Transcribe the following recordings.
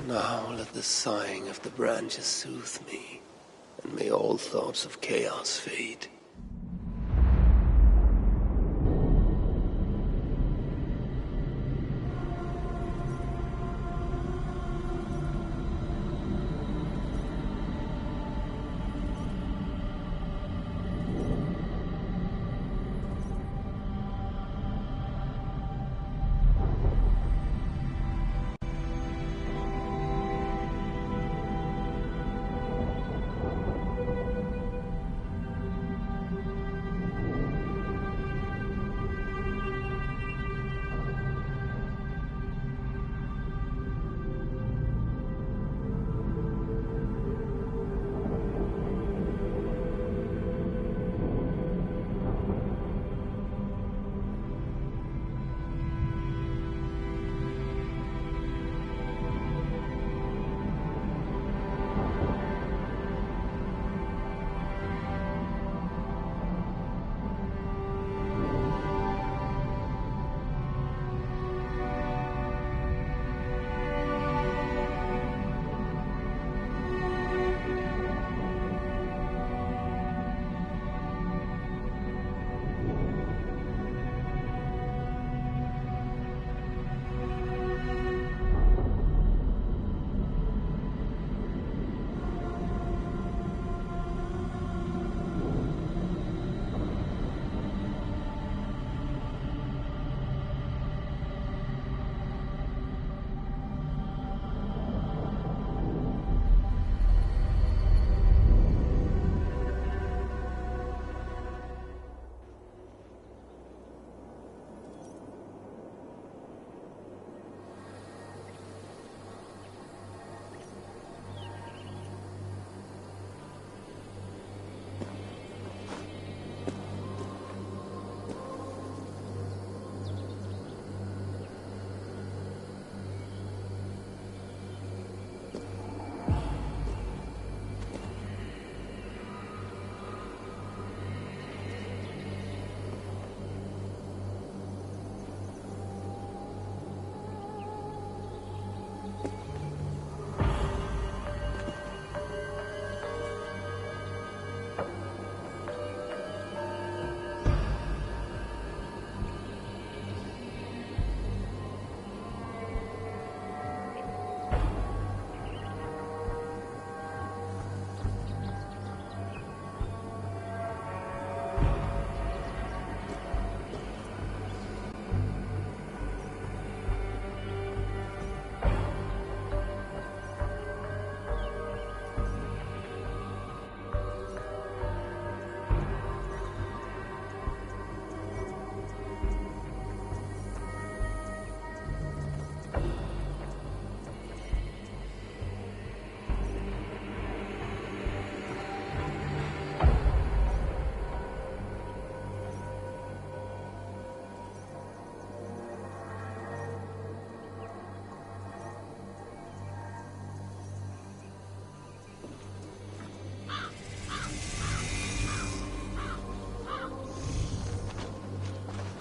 Now let the sighing of the branches soothe me, and may all thoughts of chaos fade.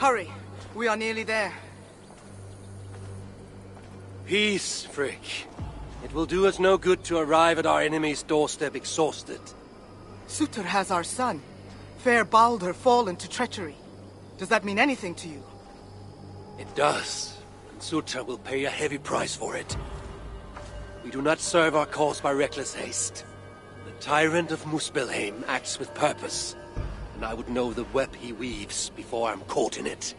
Hurry! We are nearly there. Peace, Frick. It will do us no good to arrive at our enemy's doorstep exhausted. Sutur has our son. Fair Baldur fallen to treachery. Does that mean anything to you? It does, and Sutur will pay a heavy price for it. We do not serve our cause by reckless haste. The tyrant of Muspelheim acts with purpose, and I would know the web he weaves before I'm caught in it.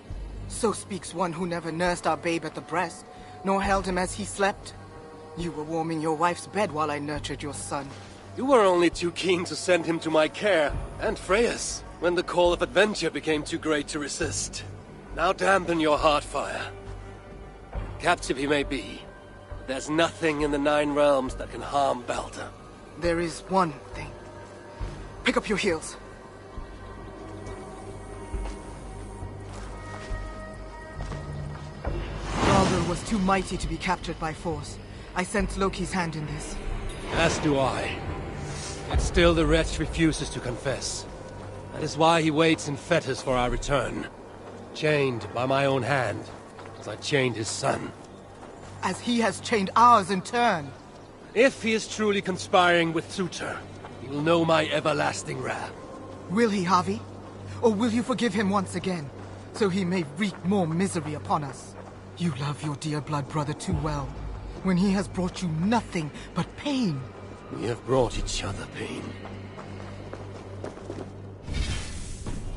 So speaks one who never nursed our babe at the breast, nor held him as he slept. You were warming your wife's bed while I nurtured your son. You were only too keen to send him to my care, and Freya's, when the call of adventure became too great to resist. Now dampen your heart fire. Captive he may be, but there's nothing in the Nine Realms that can harm Baldur. There is one thing. Pick up your heels. Baldur was too mighty to be captured by force. I sense Loki's hand in this. As do I. Yet still the wretch refuses to confess. That is why he waits in fetters for our return. Chained by my own hand, as I chained his son. as he has chained ours in turn. If he is truly conspiring with Suter, he will know my everlasting wrath. Will he, Javi? Or will you forgive him once again, so he may wreak more misery upon us? You love your dear blood brother too well, when he has brought you nothing but pain. We have brought each other pain.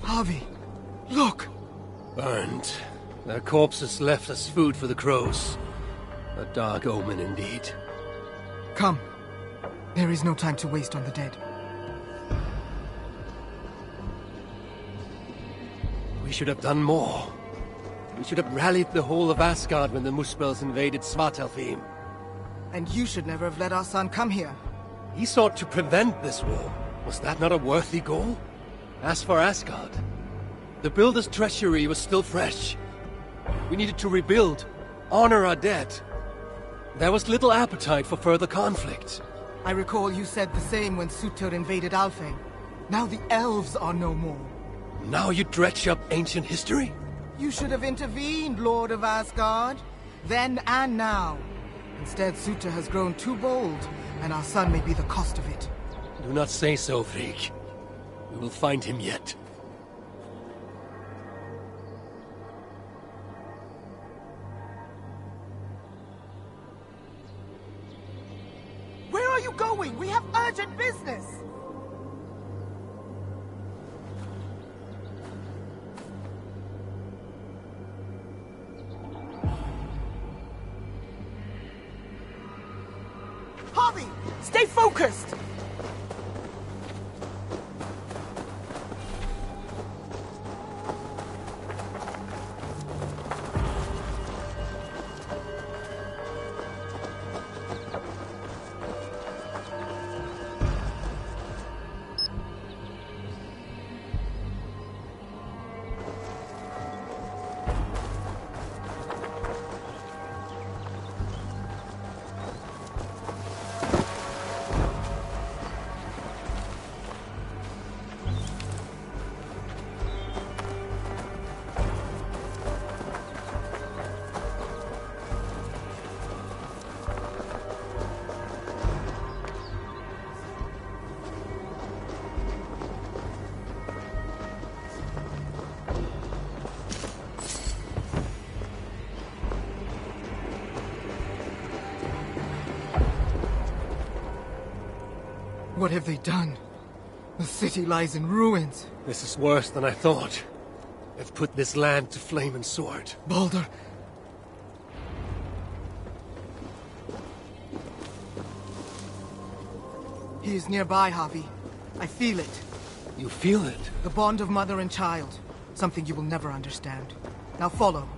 Javi, look! Burned. Their corpses left as food for the crows. A dark omen indeed. Come. There is no time to waste on the dead. We should have done more. We should have rallied the whole of Asgard when the Muspels invaded Svartalfheim. And you should never have let our son come here. He sought to prevent this war. Was that not a worthy goal? As for Asgard, the Builder's treasury was still fresh. We needed to rebuild, honor our dead. There was little appetite for further conflict. I recall you said the same when Suter invaded Alfheim. Now the elves are no more. Now you dredge up ancient history? You should have intervened, Lord of Asgard. Then and now. Instead, Suter has grown too bold, and our son may be the cost of it. Do not say so, Frigg. We will find him yet. Where are you going? We have urgent business! Harvey, stay focused! What have they done? The city lies in ruins. This is worse than I thought. They've put this land to flame and sword. Baldur. He is nearby, Javi. I feel it. You feel it? The bond of mother and child. Something you will never understand. Now follow.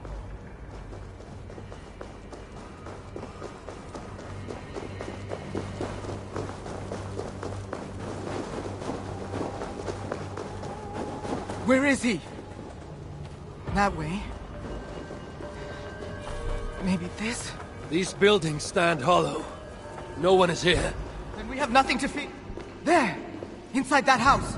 Where is he? That way. Maybe this? These buildings stand hollow. No one is here. Then we have nothing to fear. There! Inside that house!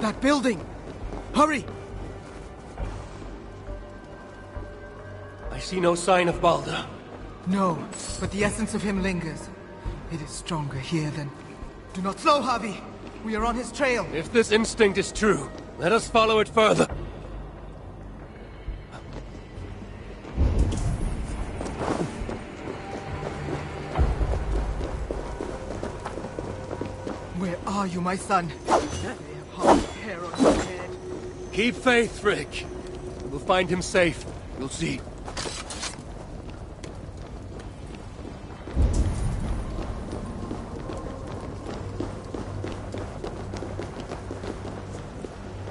That building! Hurry! I see no sign of Baldur. No, but the essence of him lingers. It is stronger here than... Do not slow, Javi! We are on his trail! If this instinct is true, let us follow it further. Where are you, my son? They have hard hair on your head. Keep faith, Frigg. We'll find him safe. You'll see.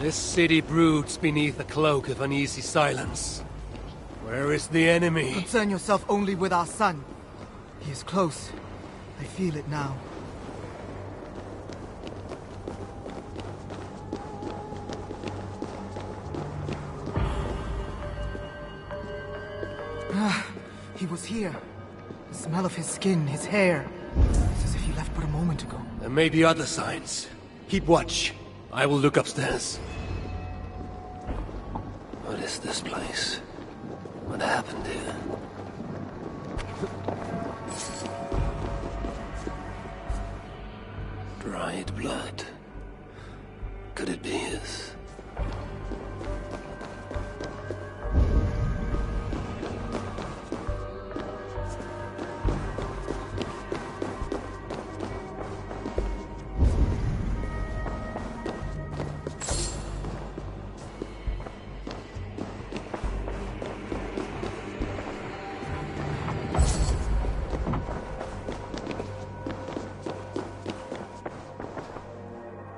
This city broods beneath a cloak of uneasy silence. Where is the enemy? Concern yourself only with our son. He is close. I feel it now. He was here. The smell of his skin, his hair. It's as if he left but a moment ago. There may be other signs. Keep watch. I will look upstairs. What is this place? What happened here? Dried blood. Could it be his?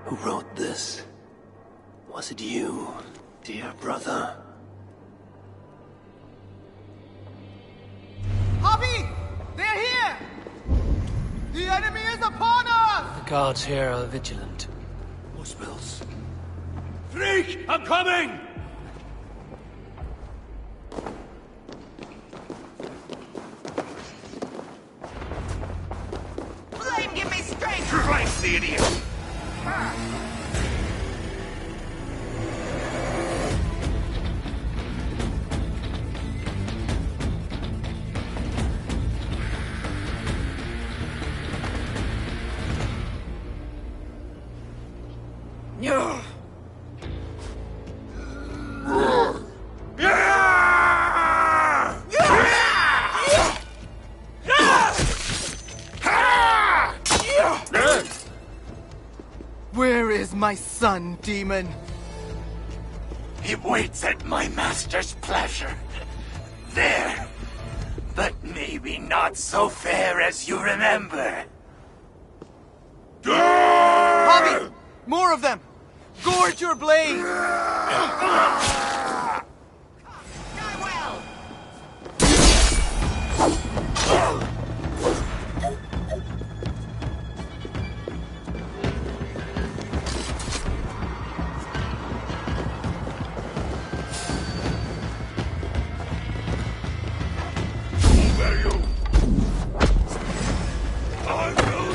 Who wrote this? Was it you, dear brother? Javi! They're here! The enemy is upon us! The guards here are vigilant. Muspels. Freak! I'm coming! Flame, give me strength! Christ, the idiot! Where is my son, demon? He waits at my master's pleasure. There. But maybe not so fair as you remember. Javi! More of them! Gorge your blade!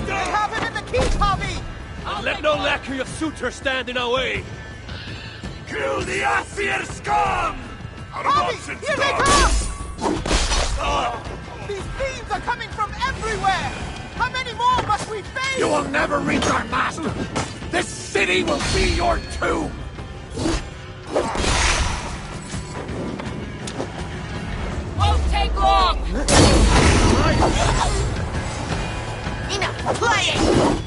They have him in the keep, Javi! Let no lackey of suitor stand in our way! Kill the Aesir scum! Out of Javi! options, Here they dog. come! These fiends are coming from everywhere! How many more must we face? You will never reach our master! This city will be your tomb! Won't take long! Enough playing!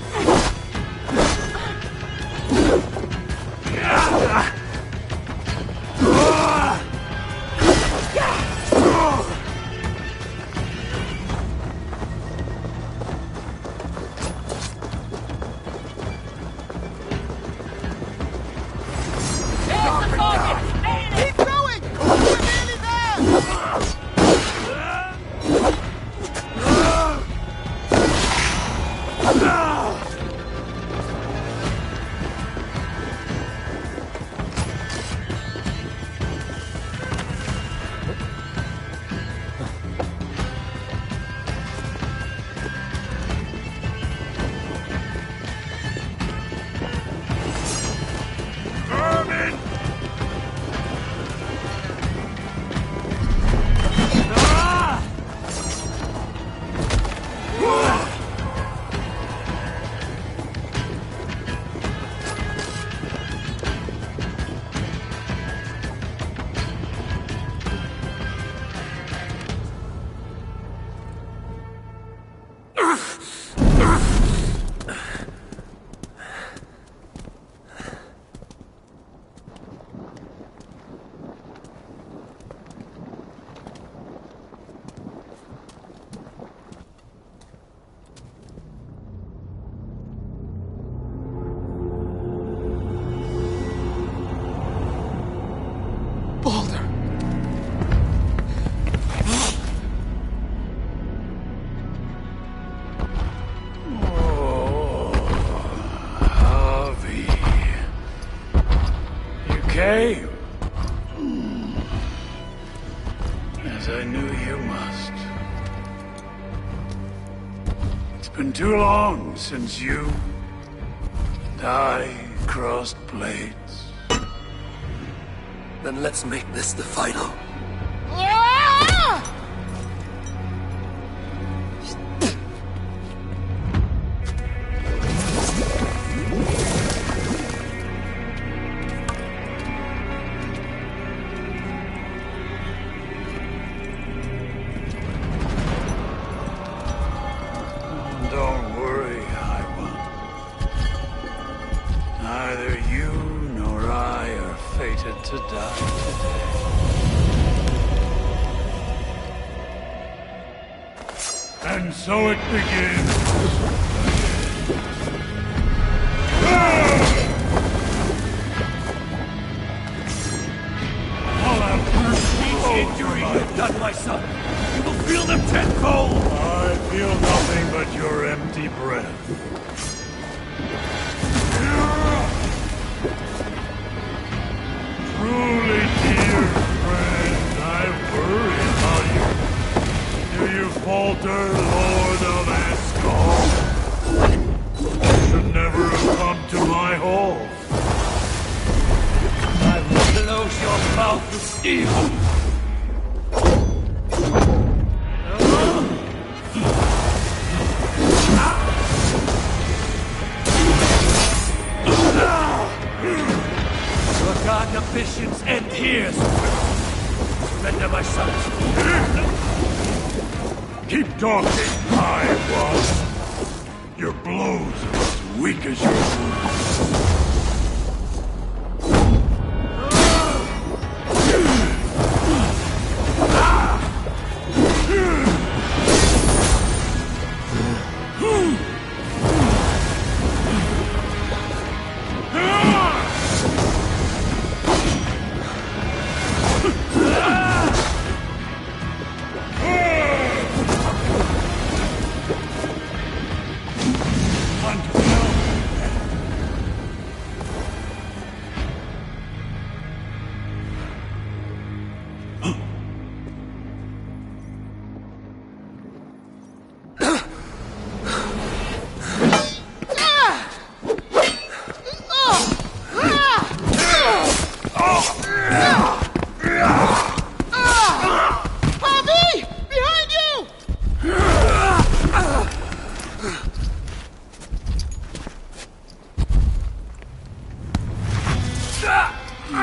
Keep going! We're nearly there! Okay. As I knew you must. Been too long since you and I crossed blades. Then let's make this the final. Don't worry, I won't. Neither you nor I are fated to die today. And so it begins. I'll have each injury I've done, my son. You will feel them tenfold. I feel nothing but your empty breath. Truly, dear friend, I worry about you. Do you falter, Lord of Asgard? You should never have come to my hall. I will close your mouth with steel. Your garden of visions end here. Surrender, my son. Keep talking, I was. Your blows are as weak as your wounds.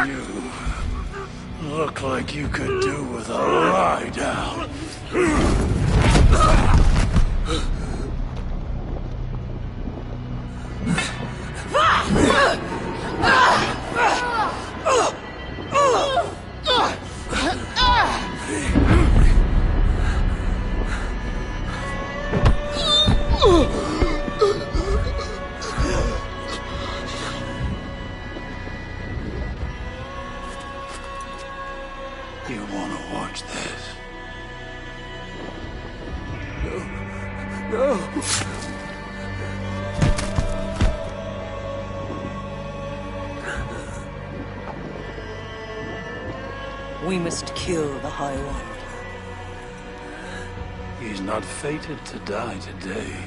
You look like you could do with a lie down. You want to watch this? No. We must kill the High One. He's not fated to die today.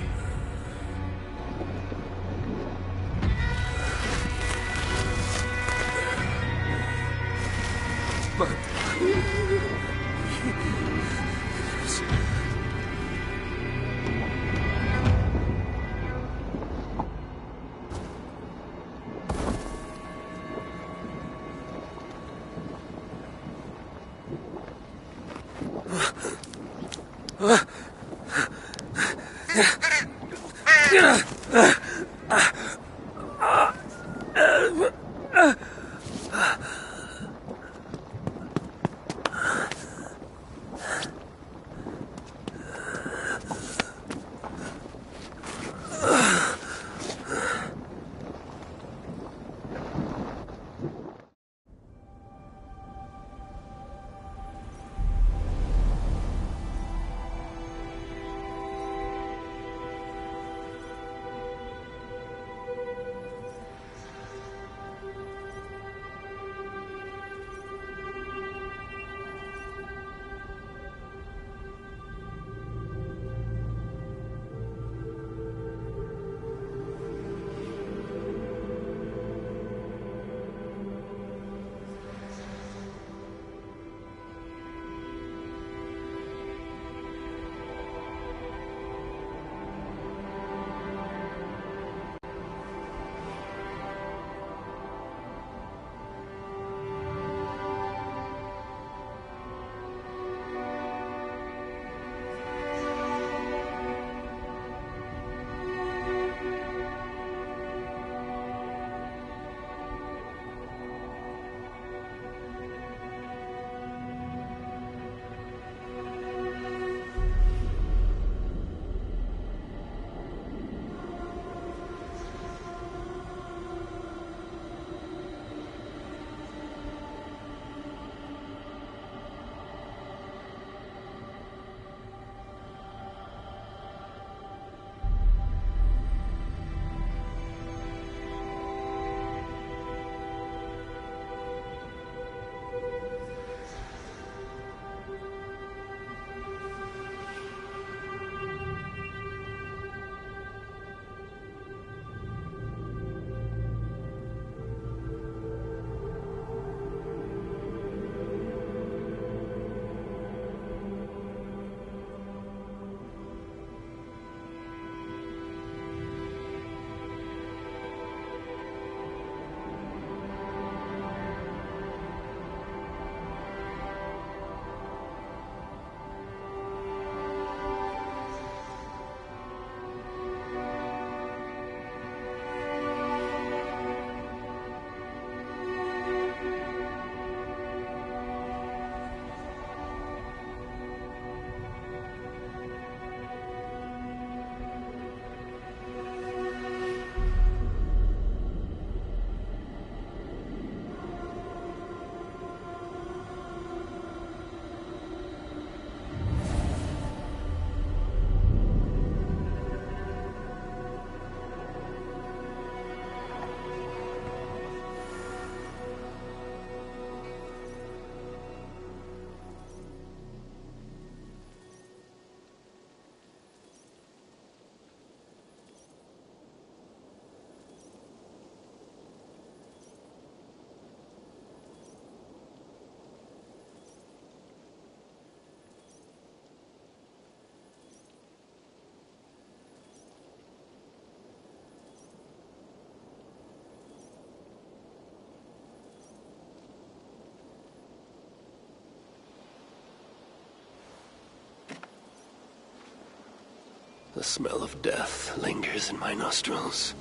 The smell of death lingers in my nostrils.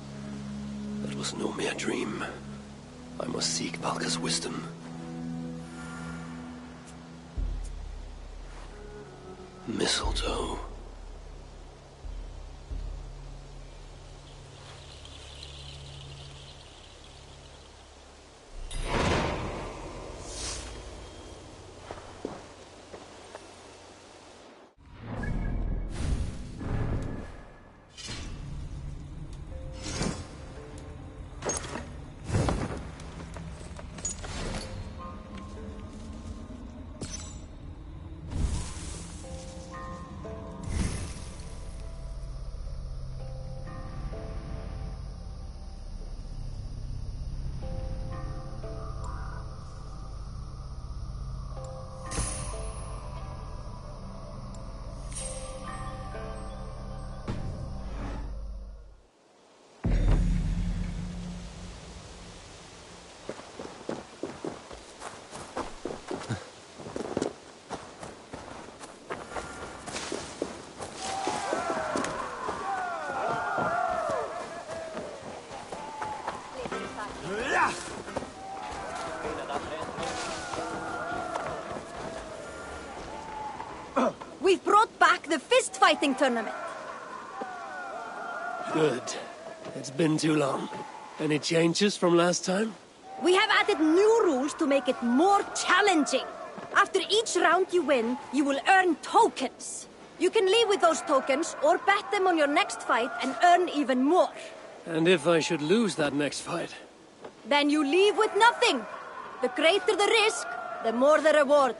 That was no mere dream. I must seek Valka's wisdom. Mistletoe. We've brought back the fist-fighting tournament. Good. It's been too long. Any changes from last time? We have added new rules to make it more challenging. After each round you win, you will earn tokens. You can leave with those tokens or bet them on your next fight and earn even more. And if I should lose that next fight? Then you leave with nothing. The greater the risk, the more the reward.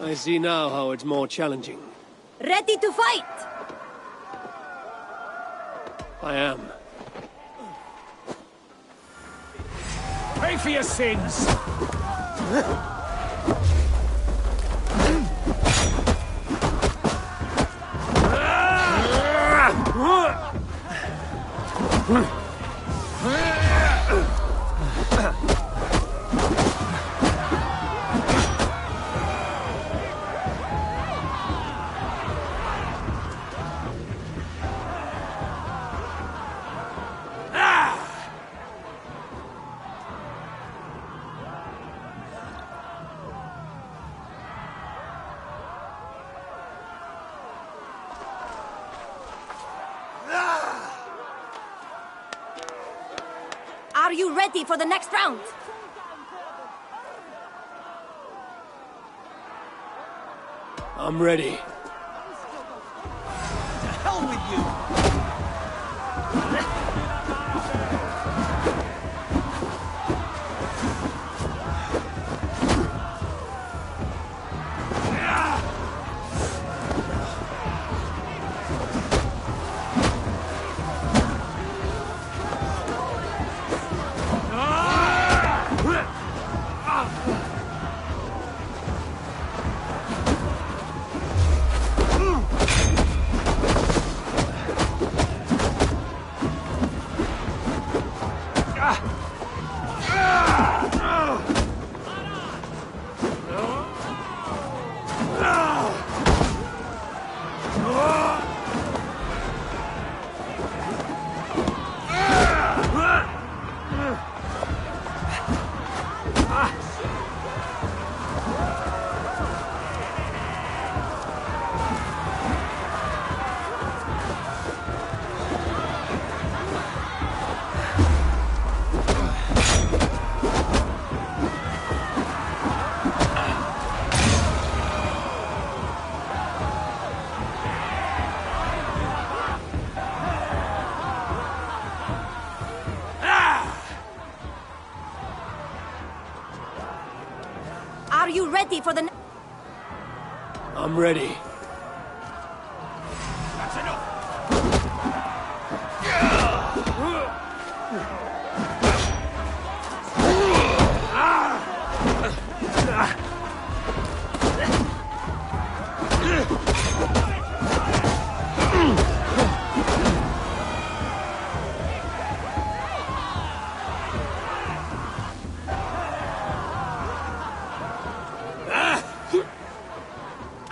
I see now how it's more challenging. Ready to fight? I am. Pay for your sins! Are you ready for the next round? I'm ready. To hell with you! Are you ready for the... I'm ready. That's enough!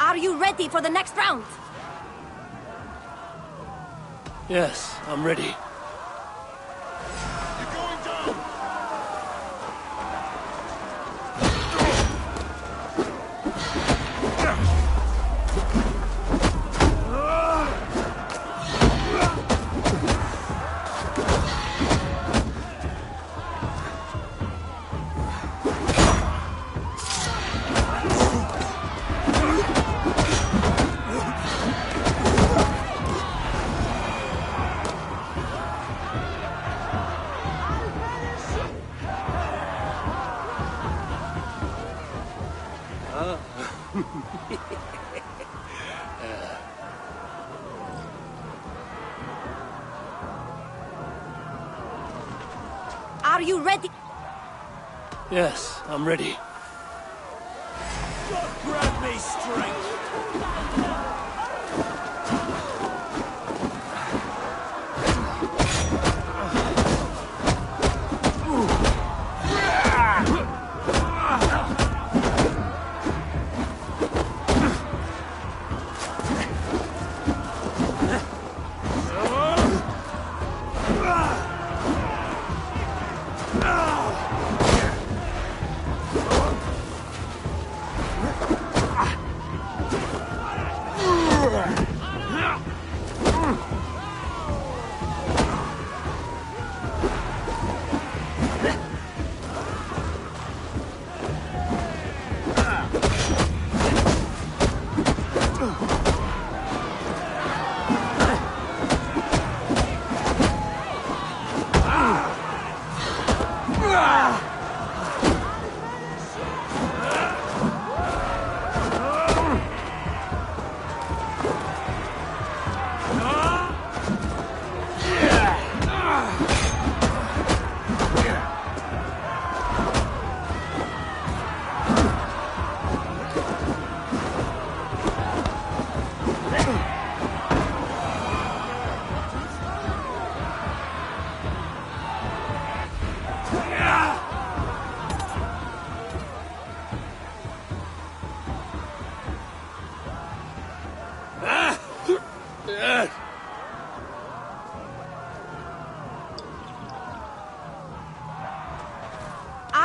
Are you ready for the next round? Yes, I'm ready. Are you ready? Yes, I'm ready. Grab me straight!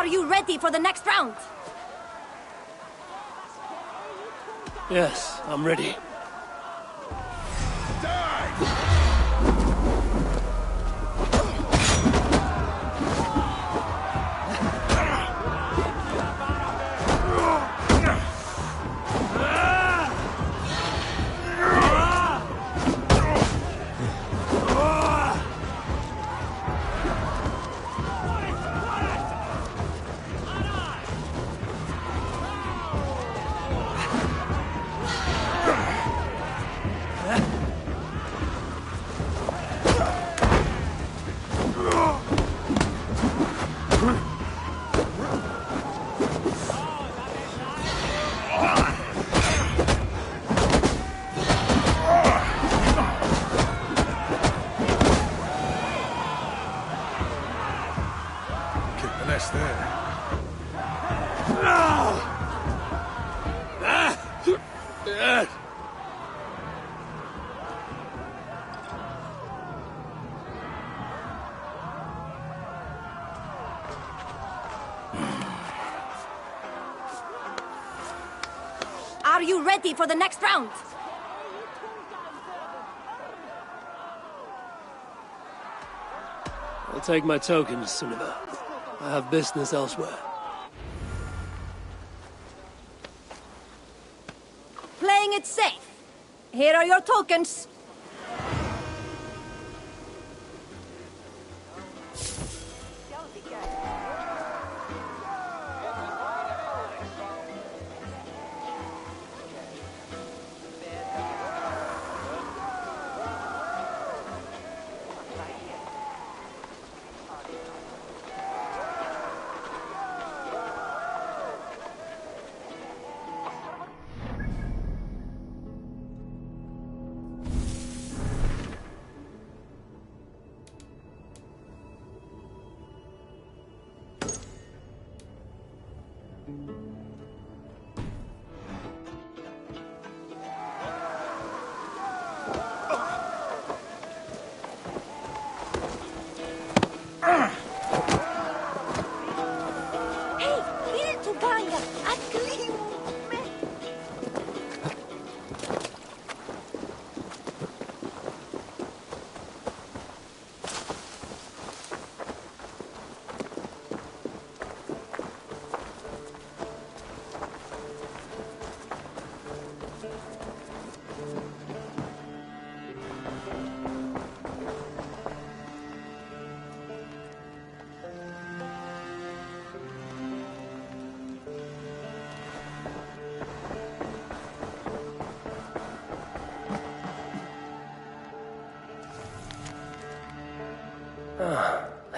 Are you ready for the next round? Yes, I'm ready. Are you ready for the next round? I'll take my tokens, Sunniva. I have business elsewhere. Playing it safe. Here are your tokens.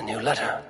new letter.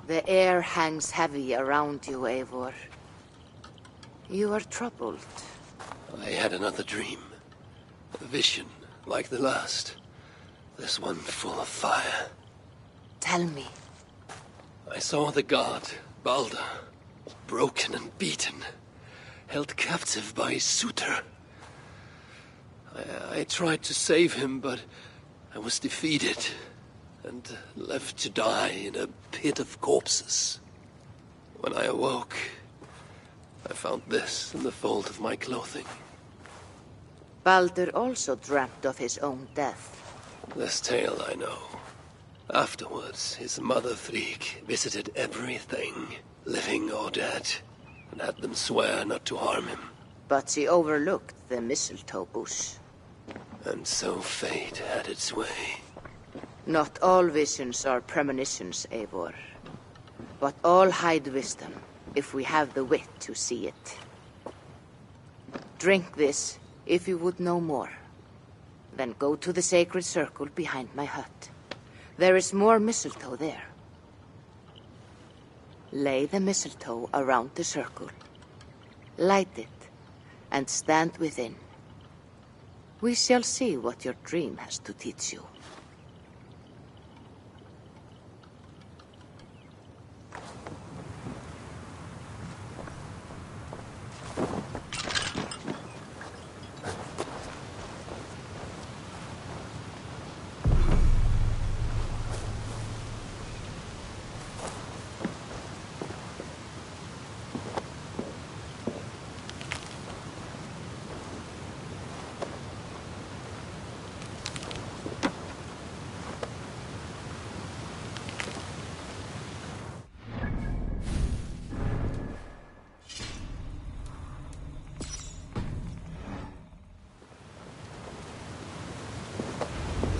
The air hangs heavy around you, Eivor. You are troubled. I had another dream. A vision, like the last. This one full of fire. Tell me. I saw the god, Balder, broken and beaten, held captive by his suitor. I tried to save him, but I was defeated and left to die in a pit of corpses. When I awoke, I found this in the fold of my clothing. Balder also dreamt of his own death. This tale I know. Afterwards, his mother Frigg visited everything, living or dead, and had them swear not to harm him. But she overlooked the mistletoe bush. And so fate had its way. Not all visions are premonitions, Eivor. But all hide wisdom, if we have the wit to see it. Drink this, if you would know more. Then go to the sacred circle behind my hut. There is more mistletoe there. Lay the mistletoe around the circle. Light it, and stand within. We shall see what your dream has to teach you.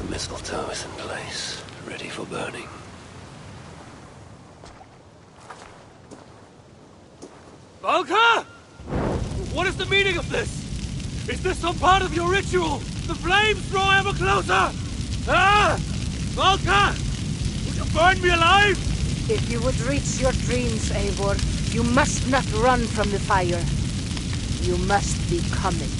Mistletoe is in place, ready for burning. Valka! What is the meaning of this? Is this some part of your ritual? The flames draw ever closer! Ah! Valka! Would you burn me alive? If you would reach your dreams, Eivor, you must not run from the fire. You must become it.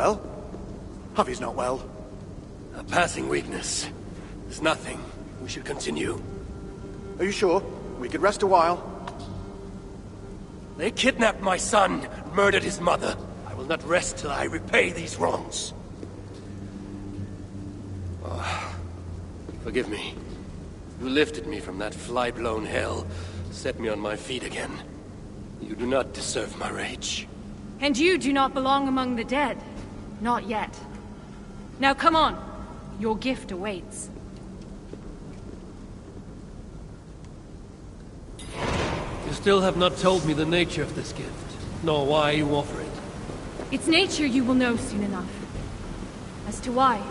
well? Javi's not well. A passing weakness. It's nothing. We should continue. Are you sure? We could rest a while. They kidnapped my son, murdered his mother. I will not rest till I repay these wrongs. Oh, forgive me. You lifted me from that fly-blown hell, set me on my feet again. You do not deserve my rage. And you do not belong among the dead. Not yet. Now come on. Your gift awaits. You still have not told me the nature of this gift, nor why you offer it. Its nature you will know soon enough. As to why,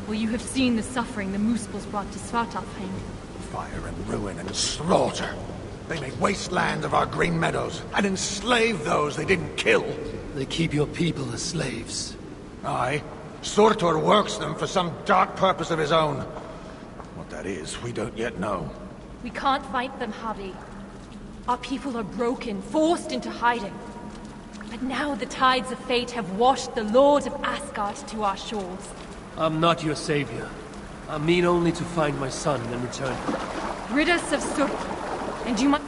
well, you have seen the suffering the Muspels brought to Svartalfheim. Fire and ruin and slaughter. They made wasteland of our green meadows, and enslaved those they didn't kill. They keep your people as slaves. Aye. Surtur works them for some dark purpose of his own. What that is, we don't yet know. We can't fight them, Javi. Our people are broken, forced into hiding. But now the tides of fate have washed the Lord of Asgard to our shores. I'm not your savior. I mean only to find my son and return. Rid us of Surtur, and you must...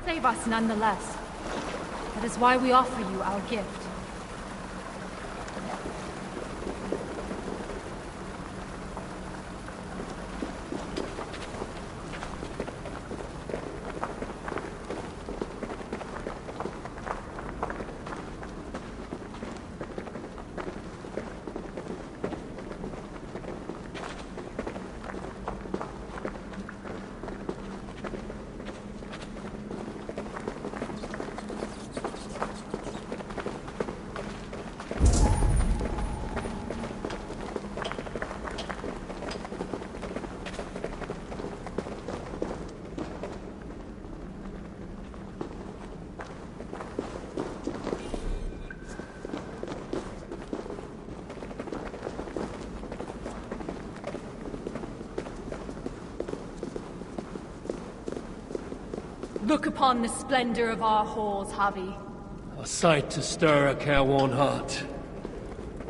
Save us nonetheless. That is why we offer you our gift. Look upon the splendor of our halls, Javi. A sight to stir a careworn heart.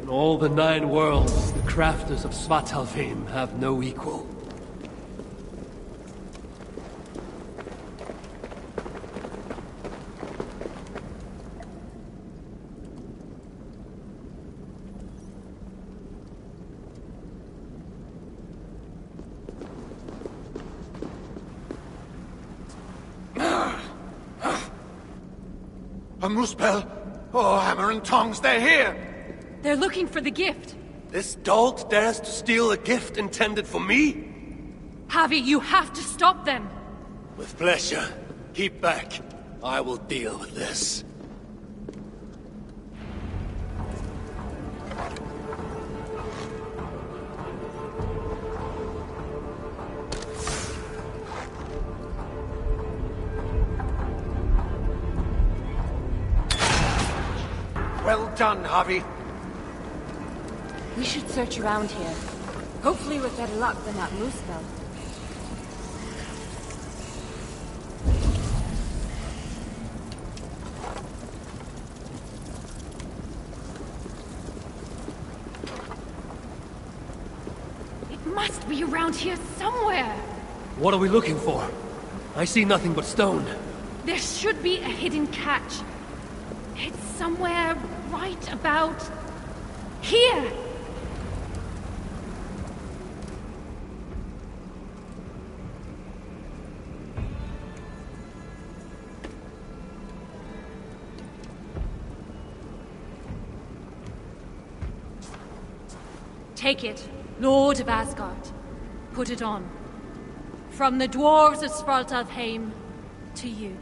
In all the 9 worlds, the crafters of Svartalfheim have no equal. A Muspel! Oh, hammer and tongs, they're here! They're looking for the gift. This dolt dares to steal a gift intended for me? Javi, you have to stop them. With pleasure. Keep back. I will deal with this. Well done, Javi. We should search around here. Hopefully with better luck than that moose spell. It must be around here somewhere. What are we looking for? I see nothing but stone. There should be a hidden catch. It's somewhere right about here. Take it, Lord of Asgard. Put it on. From the dwarves of Svartalfheim to you.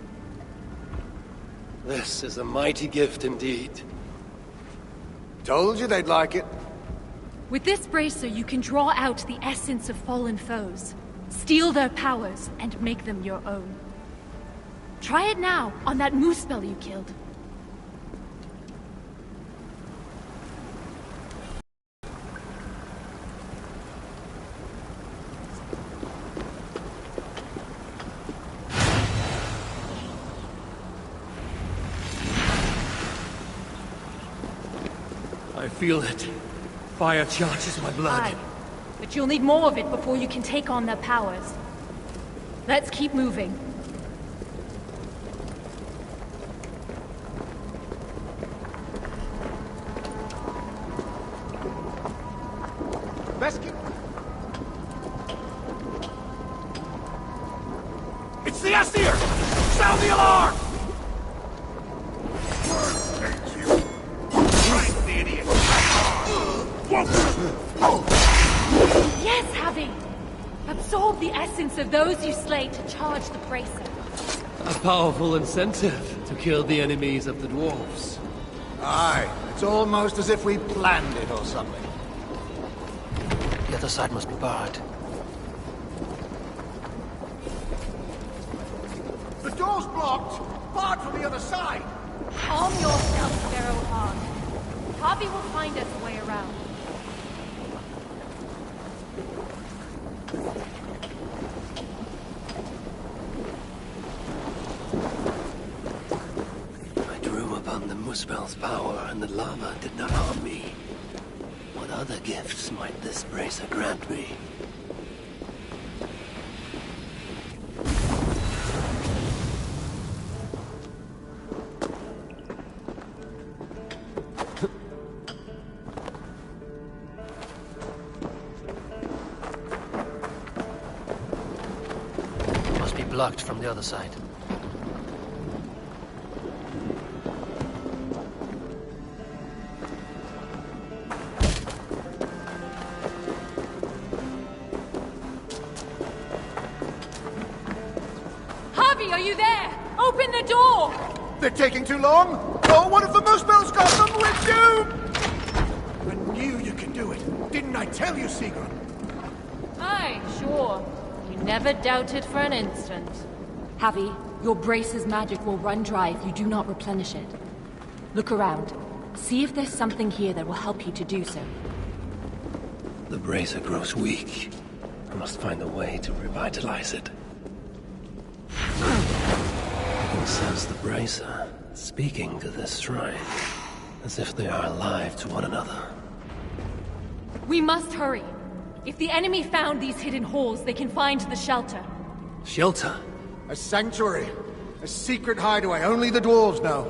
This is a mighty gift indeed. Told you they'd like it. With this bracer, you can draw out the essence of fallen foes, steal their powers, and make them your own. Try it now on that moose spell you killed. I feel it. Fire charges my blood. Aye, but you'll need more of it before you can take on their powers. Let's keep moving. Rescue! It's the Aesir! Sound the alarm! Yes, Javi! Absorb the essence of those you slay to charge the bracer. A powerful incentive to kill the enemies of the dwarves. Aye, it's almost as if we planned it or something. The other side must be barred. The door's blocked! Barred from the other side! Calm yourself, Sparrowhawk. Javi will find us a way around. I drew upon the Muspel's power, and the lava did not harm me. What other gifts might this bracer grant me? Must be blocked from the other side. Javi, are you there? Open the door! They're taking too long? Oh, what if the Muspel's got them? We're doomed! I knew you could do it. Didn't I tell you, Sigrun? Aye, sure. You never doubted for an instant. Javi, your brace's magic will run dry if you do not replenish it. Look around. See if there's something here that will help you to do so. The bracer grows weak. I must find a way to revitalize it. Says the Bracer, speaking to this shrine, as if they are alive to one another. We must hurry. If the enemy found these hidden halls, they can find the shelter. Shelter? A sanctuary. A secret hideaway only the dwarves know.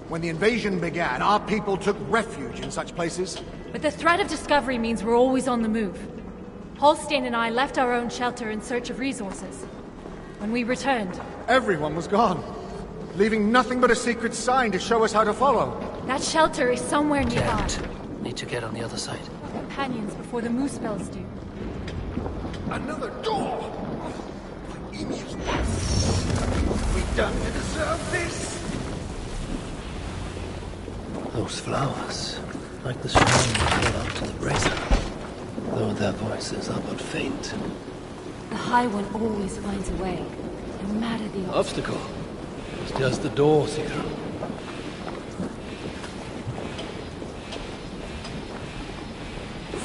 When the invasion began, our people took refuge in such places. But the threat of discovery means we're always on the move. Holstein and I left our own shelter in search of resources. When we returned, everyone was gone, leaving nothing but a secret sign to show us how to follow. That shelter is somewhere nearby. Need to get on the other side. Our companions before the moose bells do. Another door! What have we done to deserve this? Those flowers, like the shrine that came up to the Bracer. Though their voices are but faint. The High One always finds a way, no matter the obstacle. It's just the door, Seeker.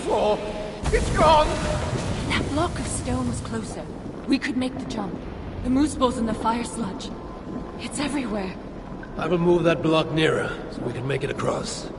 Floor! It's gone! That block of stone was closer. We could make the jump. The moose balls and the fire sludge. It's everywhere. I will move that block nearer, so we can make it across.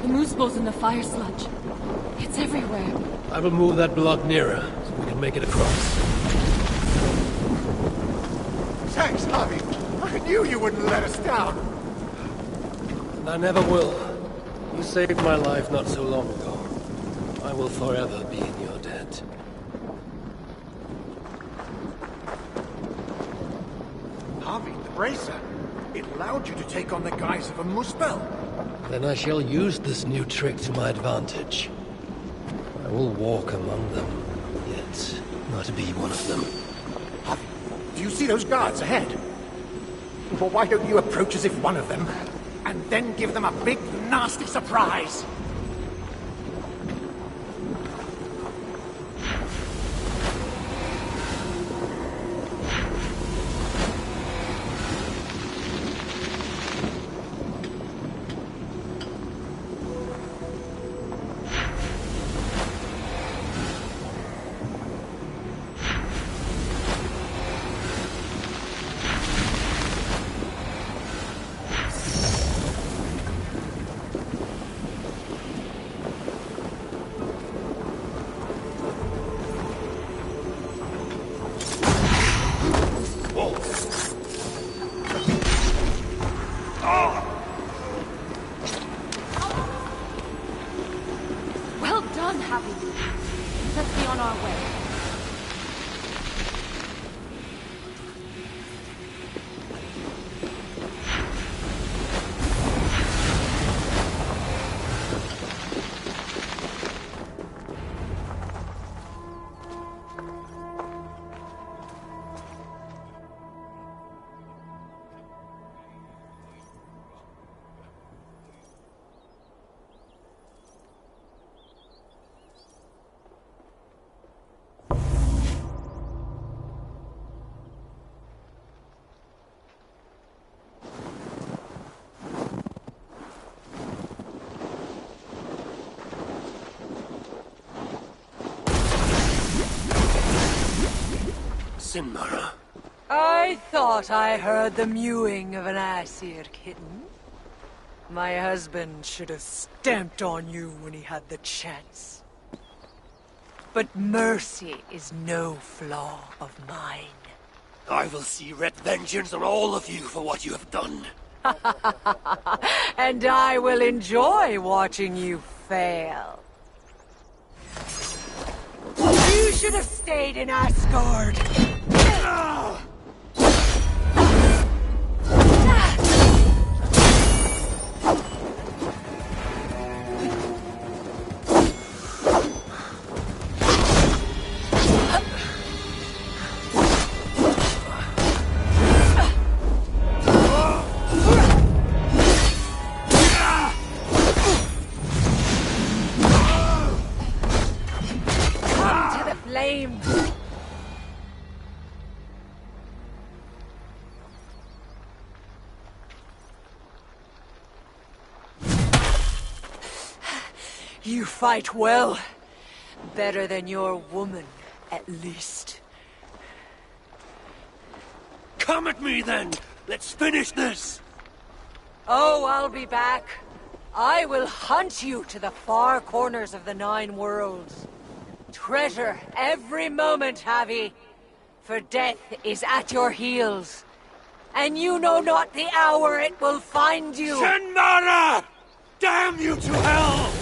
The moose balls and the fire sludge. It's everywhere. I will move that block nearer, so we can make it across. Thanks, Harvey. I knew you wouldn't let us down. And I never will. You saved my life not so long ago. I will forever be in your debt. Harvey, the Bracer. It allowed you to take on the guise of a muspel. Then I shall use this new trick to my advantage. I will walk among them, yet not be one of them. Harvey, do you see those guards ahead? Well, why don't you approach as if one of them, and then give them a big, nasty surprise? Well done, Happy. Let's be on our way. Sinmara. I thought I heard the mewing of an Aesir kitten. My husband should have stamped on you when he had the chance. But mercy is no flaw of mine. I will see red vengeance on all of you for what you have done. And I will enjoy watching you fail. You should have stayed in Asgard. You fight well. Better than your woman, at least. Come at me, then! Let's finish this! Oh, I'll be back. I will hunt you to the far corners of the 9 worlds. Treasure every moment, Javi, for death is at your heels. And you know not the hour it will find you! Shenmara! Damn you to hell!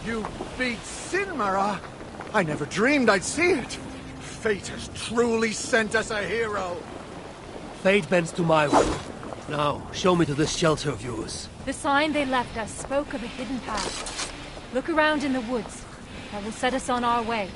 You beat Sinmara? I never dreamed I'd see it. Fate has truly sent us a hero. Fate bends to my will. Now, show me to this shelter of yours. The sign they left us spoke of a hidden path. Look around in the woods. That will set us on our way.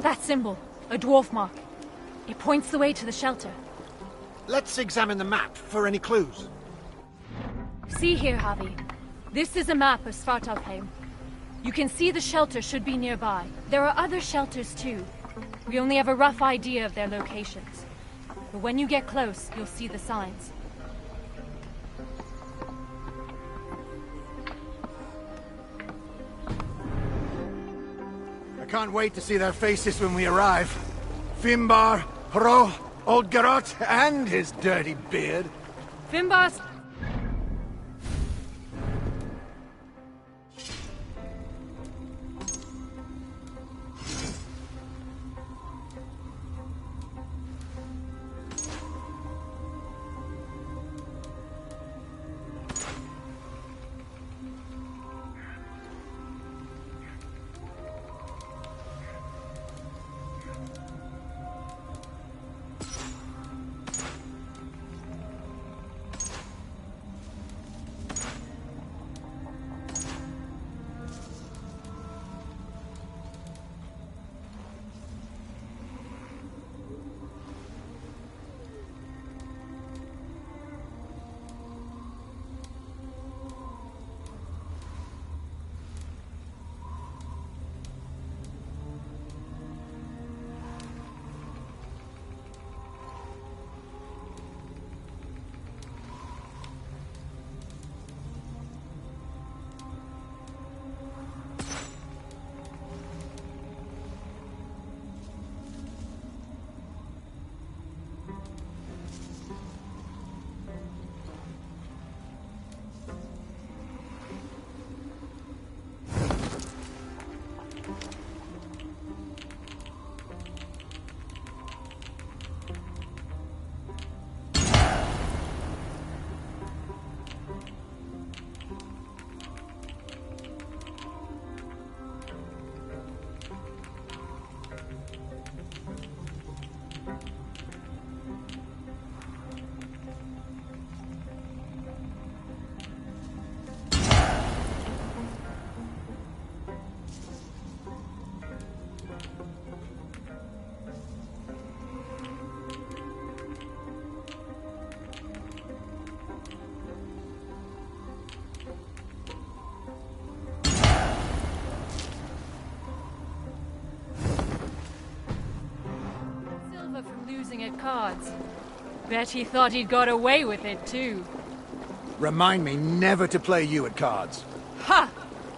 That symbol, a dwarf mark. It points the way to the shelter. Let's examine the map for any clues. See here, Javi. This is a map of Svartalfheim. You can see the shelter should be nearby. There are other shelters too. We only have a rough idea of their locations. But when you get close, you'll see the signs. I can't wait to see their faces when we arrive. Finbar, Hro, Old Garot, and his dirty beard. Finbar's... losing at cards. Bet he thought he'd got away with it, too. Remind me never to play you at cards. Ha!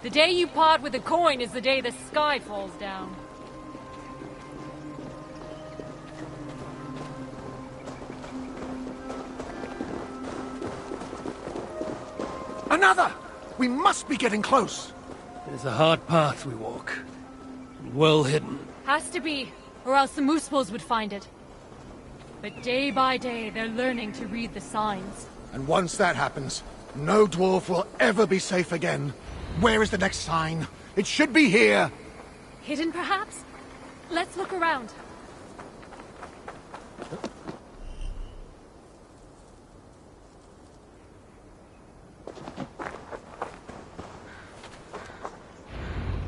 The day you part with a coin is the day the sky falls down. Another! We must be getting close. It is a hard path we walk. And well hidden. Has to be, or else the moose bulls would find it. But day by day, they're learning to read the signs. And once that happens, no dwarf will ever be safe again. Where is the next sign? It should be here! Hidden, perhaps? Let's look around.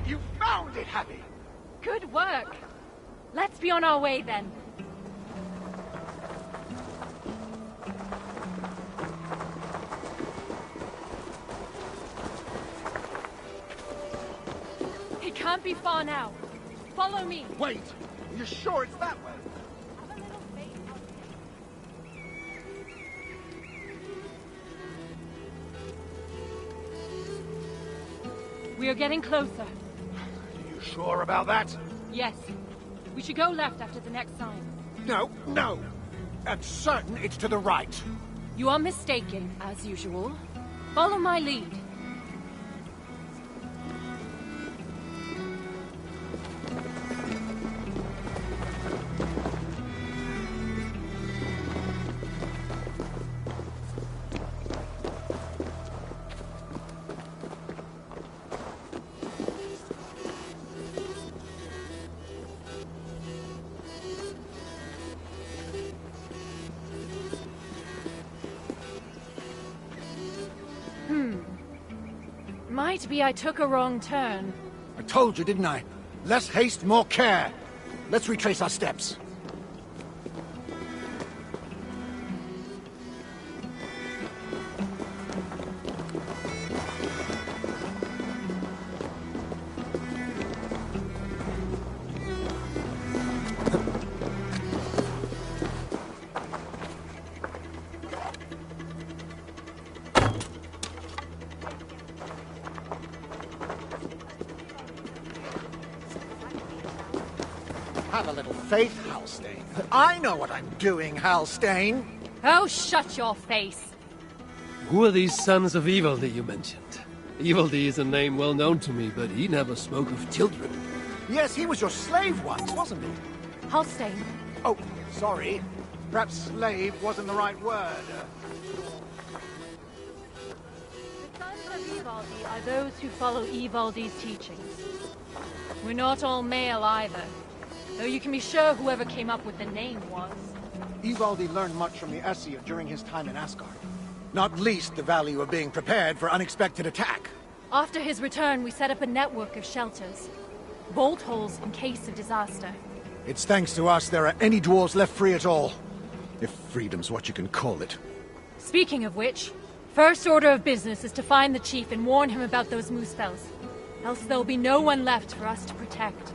You found it, Happy! Good work. Let's be on our way, then. It can't be far now. Follow me. Wait! Are you sure it's that way? We are getting closer. Are you sure about that? Yes. We should go left after the next sign. No, no! I'm certain it's to the right. You are mistaken, as usual. Follow my lead. Might be I took a wrong turn. I told you, didn't I? Less haste, more care. Let's retrace our steps. Have a little faith, Halstein. I know what I'm doing, Halstein. Oh, shut your face. Who are these sons of Evildy you mentioned? Evildy is a name well known to me, but he never spoke of children. Yes, he was your slave once, wasn't he? Halstein. Oh, sorry. Perhaps slave wasn't the right word. The sons of Evildy are those who follow Evildy's teachings. We're not all male either. Though you can be sure whoever came up with the name was. Ivaldi learned much from the Aesir during his time in Asgard. Not least the value of being prepared for unexpected attack. After his return, we set up a network of shelters. Bolt holes in case of disaster. It's thanks to us there are any dwarves left free at all. If freedom's what you can call it. Speaking of which, first order of business is to find the chief and warn him about those moose spells. Else there'll be no one left for us to protect.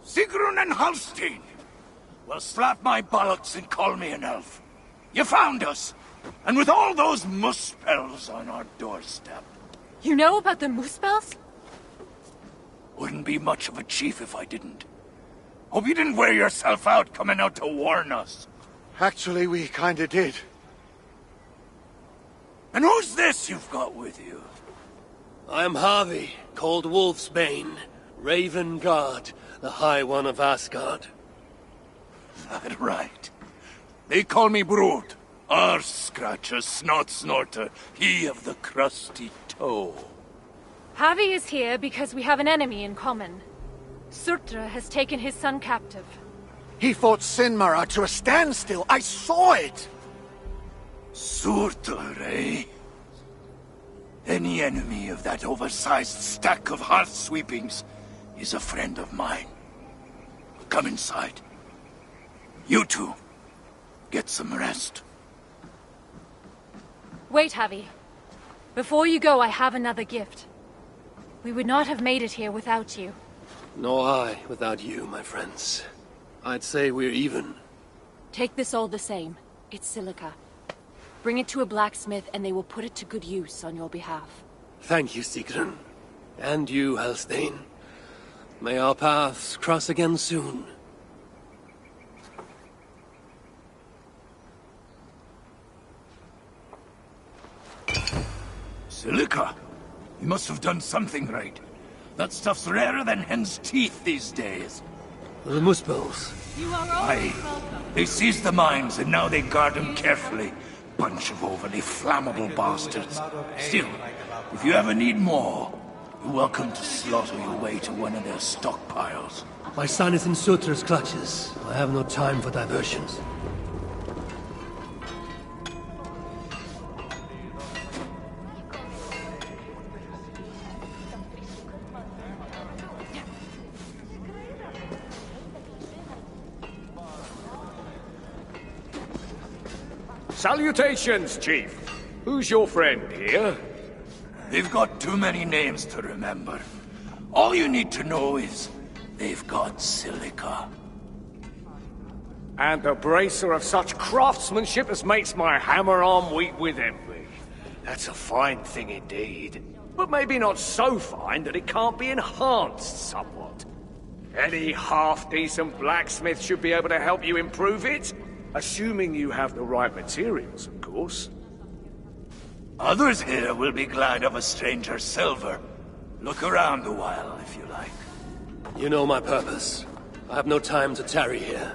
Sigrun and Halstein! Well, slap my bollocks and call me an elf. You found us! And with all those muspels on our doorstep. You know about the moose spells? Wouldn't be much of a chief if I didn't. Hope you didn't wear yourself out coming out to warn us. Actually, we kinda did. And who's this you've got with you? I am Harvey, called Wolfsbane, Raven Guard, the High One of Asgard. That right. They call me Brood. Arse Scratcher, Snot Snorter, he of the crusty toe. Javi is here because we have an enemy in common. Surtra has taken his son captive. He fought Sinmara to a standstill. I saw it! Surtur, eh? Any enemy of that oversized stack of hearth sweepings is a friend of mine. Come inside. You two, get some rest. Wait, Javi. Before you go, I have another gift. We would not have made it here without you. Nor I without you, my friends. I'd say we're even. Take this all the same. It's silica. Bring it to a blacksmith and they will put it to good use on your behalf. Thank you, Sigrun. And you, Halstein. May our paths cross again soon. Silica? You must have done something right. That stuff's rarer than hen's teeth these days. The Muspels. Aye. They seized the mines and now they guard them carefully. Bunch of overly flammable bastards. Still, if you ever need more, you're welcome to slaughter your way to one of their stockpiles. My son is in Surtr's clutches. I have no time for diversions. Salutations, Chief. Who's your friend here? They've got too many names to remember. All you need to know is they've got silica. And a bracer of such craftsmanship as makes my hammer arm weak with envy. That's a fine thing indeed. But maybe not so fine that it can't be enhanced somewhat. Any half-decent blacksmith should be able to help you improve it. Assuming you have the right materials, of course. Others here will be glad of a stranger's silver. Look around a while, if you like. You know my purpose. I have no time to tarry here.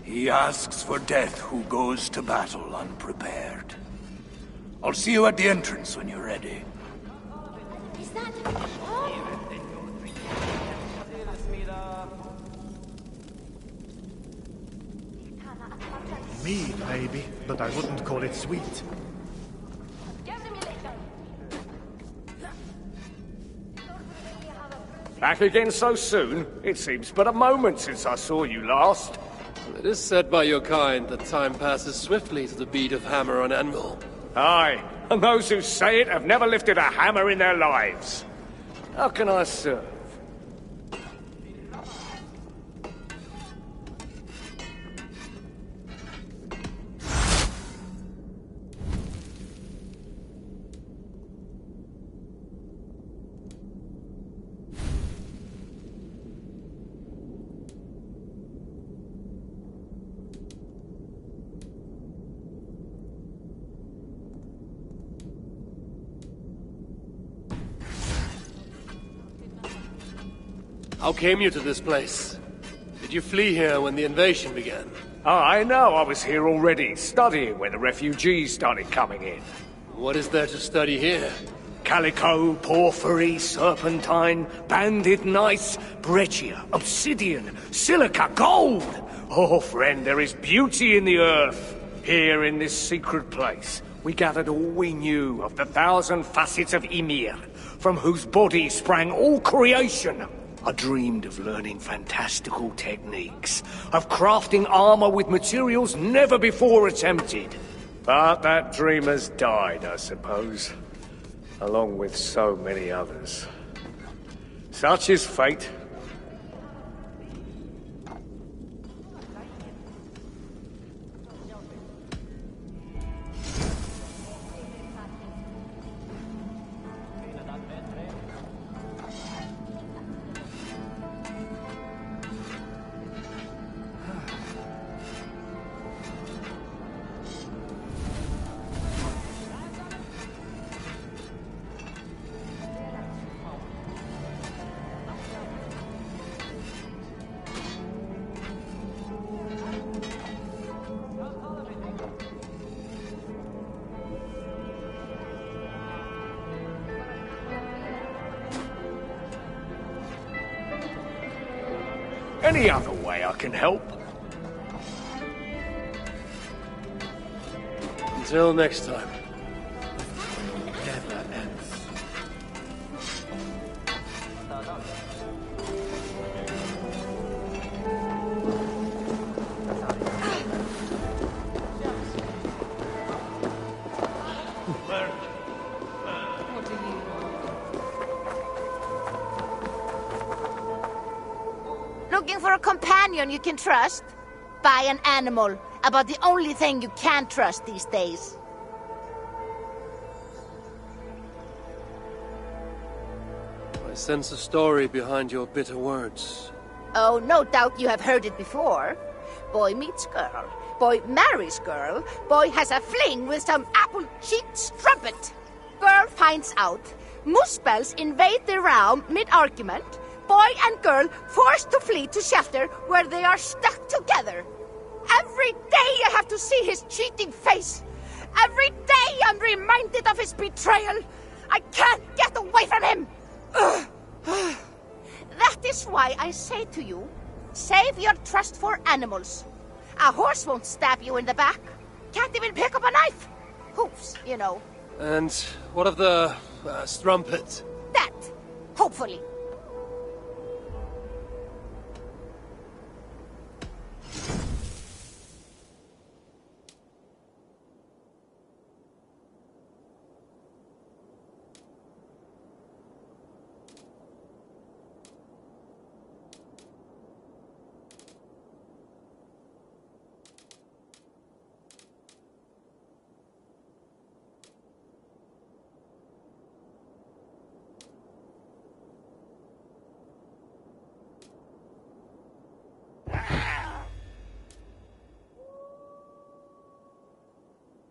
He asks for death who goes to battle unprepared. I'll see you at the entrance when you're ready. Is that... Mead, maybe, but I wouldn't call it sweet. Back again so soon? It seems but a moment since I saw you last. It is said by your kind that time passes swiftly to the beat of hammer on anvil. Aye, and those who say it have never lifted a hammer in their lives. How can I serve? How came you to this place? Did you flee here when the invasion began? I know, I was here already, studying when the refugees started coming in. What is there to study here? Calico, porphyry, serpentine, banded gneiss, breccia, obsidian, silica, gold! Oh, friend, there is beauty in the earth. Here in this secret place, we gathered all we knew of the 1,000 facets of Ymir, from whose body sprang all creation. I dreamed of learning fantastical techniques, of crafting armor with materials never before attempted. But that dream has died, I suppose, along with so many others. Such is fate. Any other way I can help? Until next time. Never ends. Looking for a companion you can trust? Buy an animal. About the only thing you can trust these days. I sense a story behind your bitter words. Oh, no doubt you have heard it before. Boy meets girl. Boy marries girl. Boy has a fling with some apple-cheeked strumpet. Girl finds out. Muspels invade the realm mid-argument. Boy and girl forced to flee to shelter where they are stuck together. Every day I have to see his cheating face. Every day I'm reminded of his betrayal. I can't get away from him. That is why I say to you, save your trust for animals. A horse won't stab you in the back. Can't even pick up a knife. Hoofs, you know. And what of the strumpet? That, hopefully.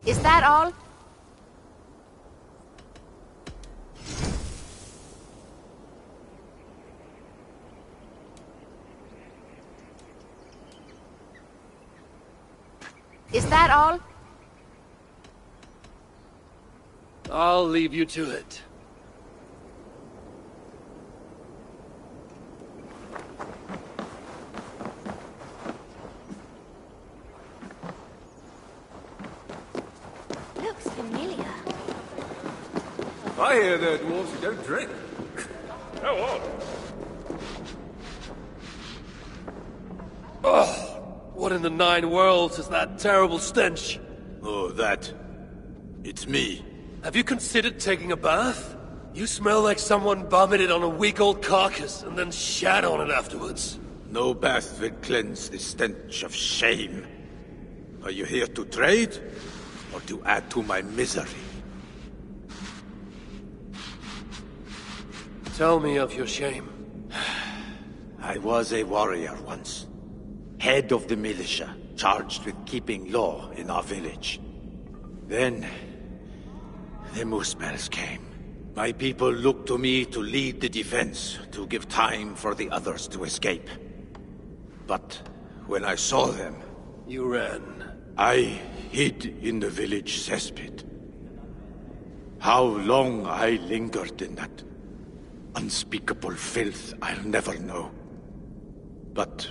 Is that all? Is that all? I'll leave you to it. Looks familiar. I hear there are dwarves who don't drink. Go on. Oh, what in the 9 worlds is that terrible stench? Oh, that. It's me. Have you considered taking a bath? You smell like someone vomited on a week-old carcass and then shat on it afterwards. No bath will cleanse the stench of shame. Are you here to trade, or to add to my misery? Tell me of your shame. I was a warrior once. Head of the militia, charged with keeping law in our village. Then, the Muspels came. My people looked to me to lead the defense, to give time for the others to escape. But when I saw them... You ran. I hid in the village cesspit. How long I lingered in that unspeakable filth, I'll never know. But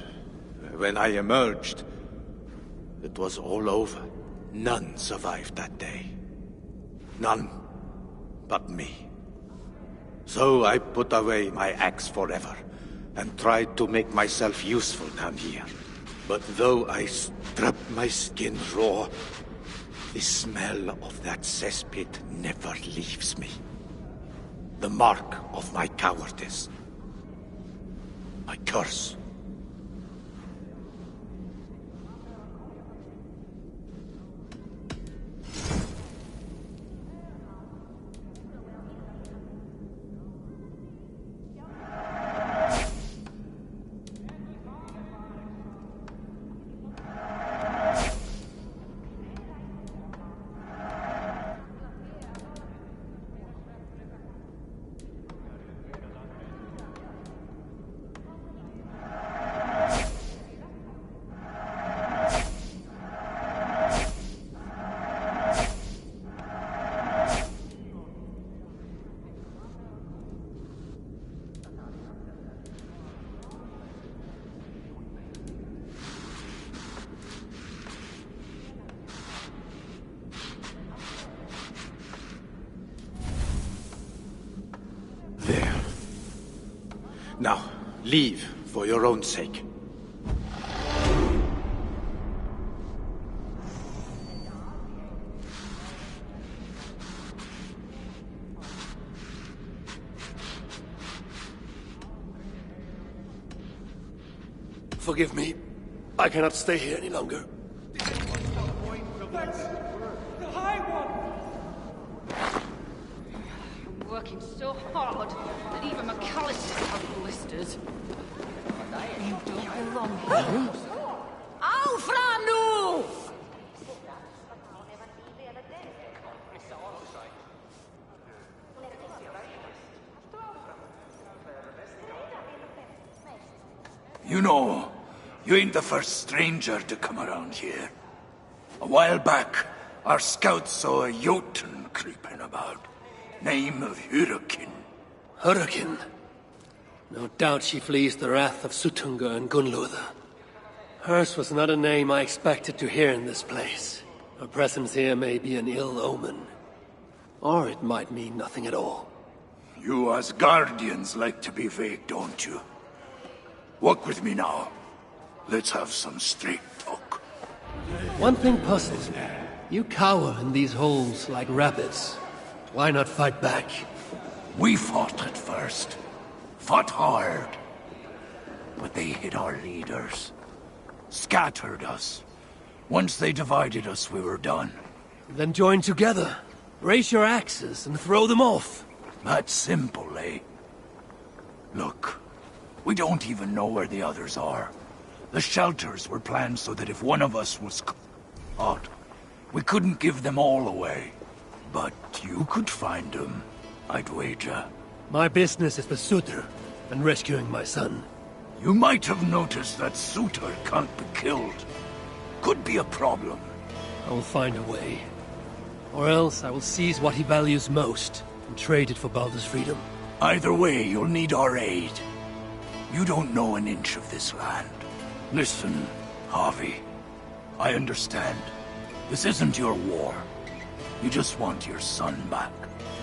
when I emerged, it was all over. None survived that day. None but me. So I put away my axe forever, and tried to make myself useful down here. But though I strip my skin raw, the smell of that cesspit never leaves me. The mark of my cowardice. My curse. Now, leave for your own sake. Forgive me. I cannot stay here any longer. That's the High One! I'm working so hard that even McAllister has blisters. You don't belong here. Alfranu! You know, you ain't the first stranger to come around here. A while back, our scouts saw a Jotun creeping about. Name of Hurricane. Hurricane? No doubt she flees the wrath of Sutunga and Gunluther. Hers was not a name I expected to hear in this place. Her presence here may be an ill omen. Or it might mean nothing at all. You as guardians like to be vague, don't you? Walk with me now. Let's have some straight talk. One thing puzzles me. You cower in these holes like rabbits. Why not fight back? We fought at first. Fought hard. But they hit our leaders. Scattered us. Once they divided us, we were done. Then join together. Raise your axes and throw them off. That's simple, eh? Look, we don't even know where the others are. The shelters were planned so that if one of us was caught, we couldn't give them all away. But you could find them, I'd wager. My business is with Suter and rescuing my son. You might have noticed that Suter can't be killed. Could be a problem. I will find a way. Or else I will seize what he values most and trade it for Baldur's freedom. Either way, you'll need our aid. You don't know an inch of this land. Listen, Harvey. I understand. This isn't your war. You just want your son back.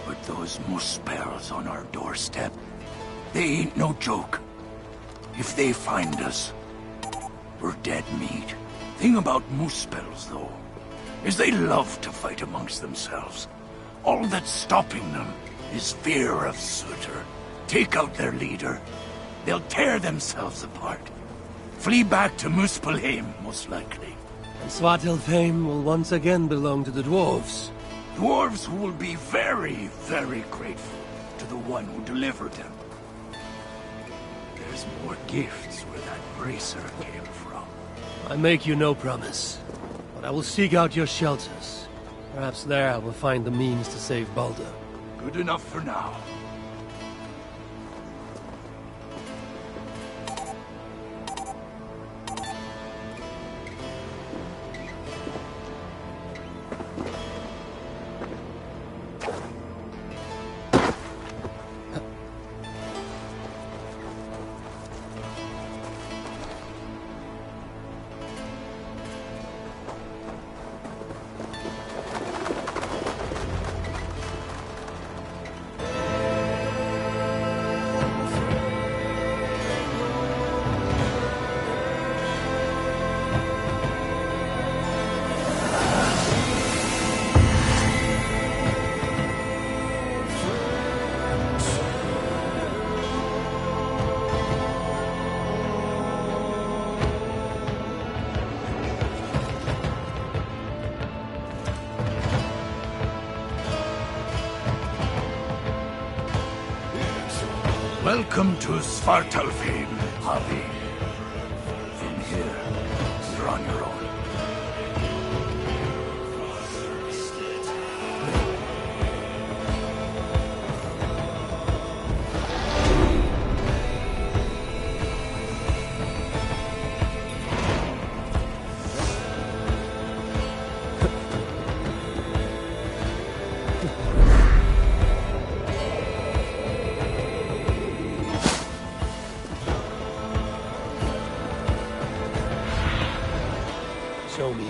But those Muspels on our doorstep, they ain't no joke. If they find us, we're dead meat. Thing about Muspels, though, is they love to fight amongst themselves. All that's stopping them is fear of Suter. Take out their leader, they'll tear themselves apart. Flee back to Muspelheim, most likely. And Svartalfheim will once again belong to the dwarves. Dwarves who will be very, very grateful to the one who delivered them. There's more gifts where that bracer came from. I make you no promise, but I will seek out your shelters. Perhaps there I will find the means to save Baldur. Good enough for now. Welcome to Svartalfheim, Harvey. From here, you're on your own. Show me.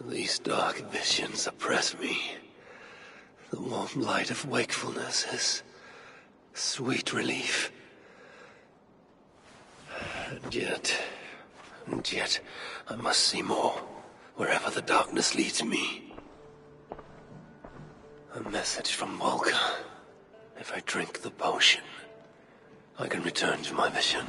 These dark visions oppress me. The warm light of wakefulness is sweet relief. And yet, I must see more, wherever the darkness leads me. A message from Volker. If I drink the potion, I can return to my vision.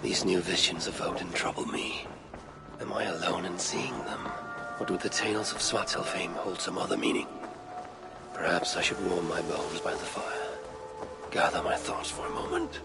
These new visions of Odin trouble me. Am I alone in seeing them? Or do the tales of Svartalfheim hold some other meaning? Perhaps I should warm my bones by the fire. Gather my thoughts for a moment.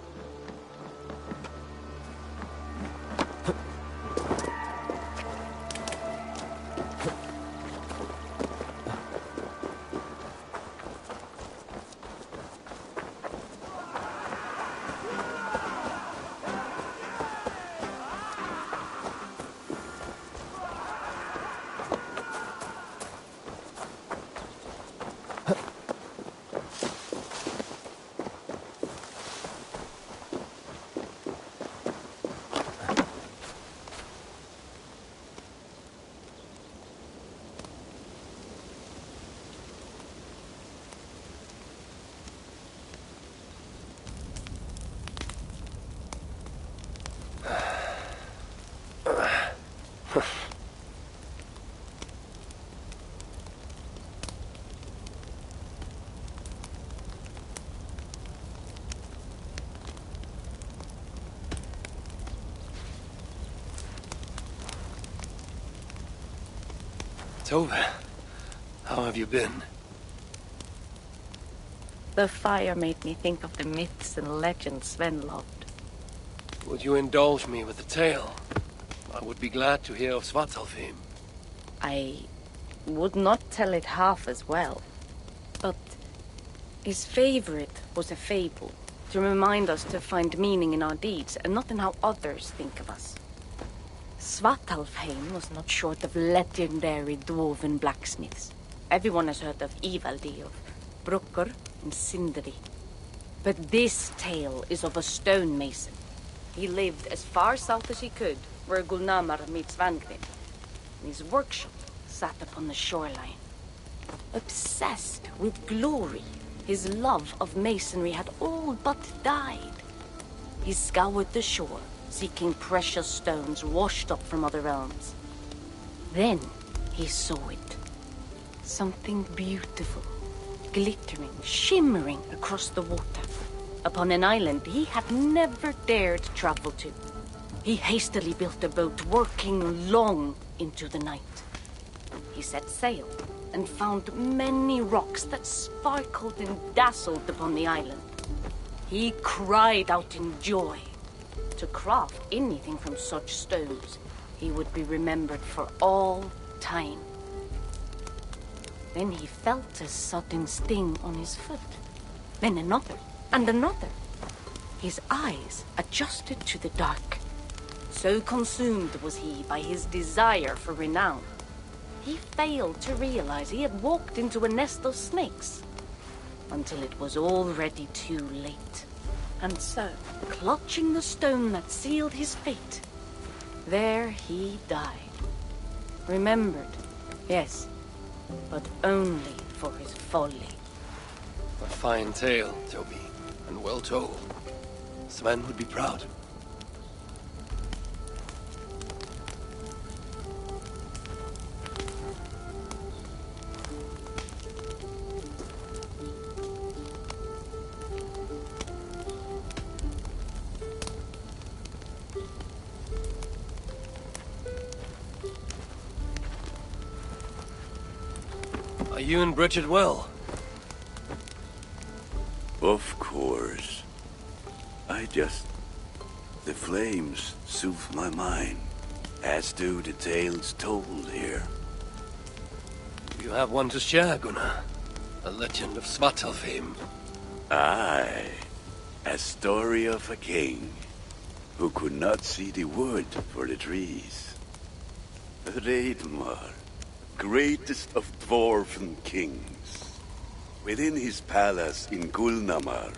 Tove, how have you been? The fire made me think of the myths and legends Sven loved. Would you indulge me with a tale? I would be glad to hear of Svartalfheim. I would not tell it half as well, but his favorite was a fable, to remind us to find meaning in our deeds and not in how others think of us. Svartalfheim was not short of legendary dwarven blacksmiths. Everyone has heard of Ivaldi, of Brukker and Sindri. But this tale is of a stonemason. He lived as far south as he could, where Gulnamar meets Vangrim. His workshop sat upon the shoreline. Obsessed with glory, his love of masonry had all but died. He scoured the shore, seeking precious stones washed up from other realms. Then he saw it. Something beautiful, glittering, shimmering across the water, upon an island he had never dared travel to. He hastily built a boat, working long into the night. He set sail and found many rocks that sparkled and dazzled upon the island. He cried out in joy. To craft anything from such stones, he would be remembered for all time. Then he felt a sudden sting on his foot. Then another, and another. His eyes adjusted to the dark. So consumed was he by his desire for renown, he failed to realize he had walked into a nest of snakes, until it was already too late. And so, clutching the stone that sealed his fate, there he died. Remembered, yes, but only for his folly. A fine tale, Toby, and well told. Sven would be proud. Are you and Bridget well? Of course. The flames soothe my mind, as do the tales told here. You have one to share, Gunnar. A legend of Svartalfheim. Aye. A story of a king who could not see the wood for the trees. Reidmar, greatest of dwarven kings. Within his palace in Gulnamar,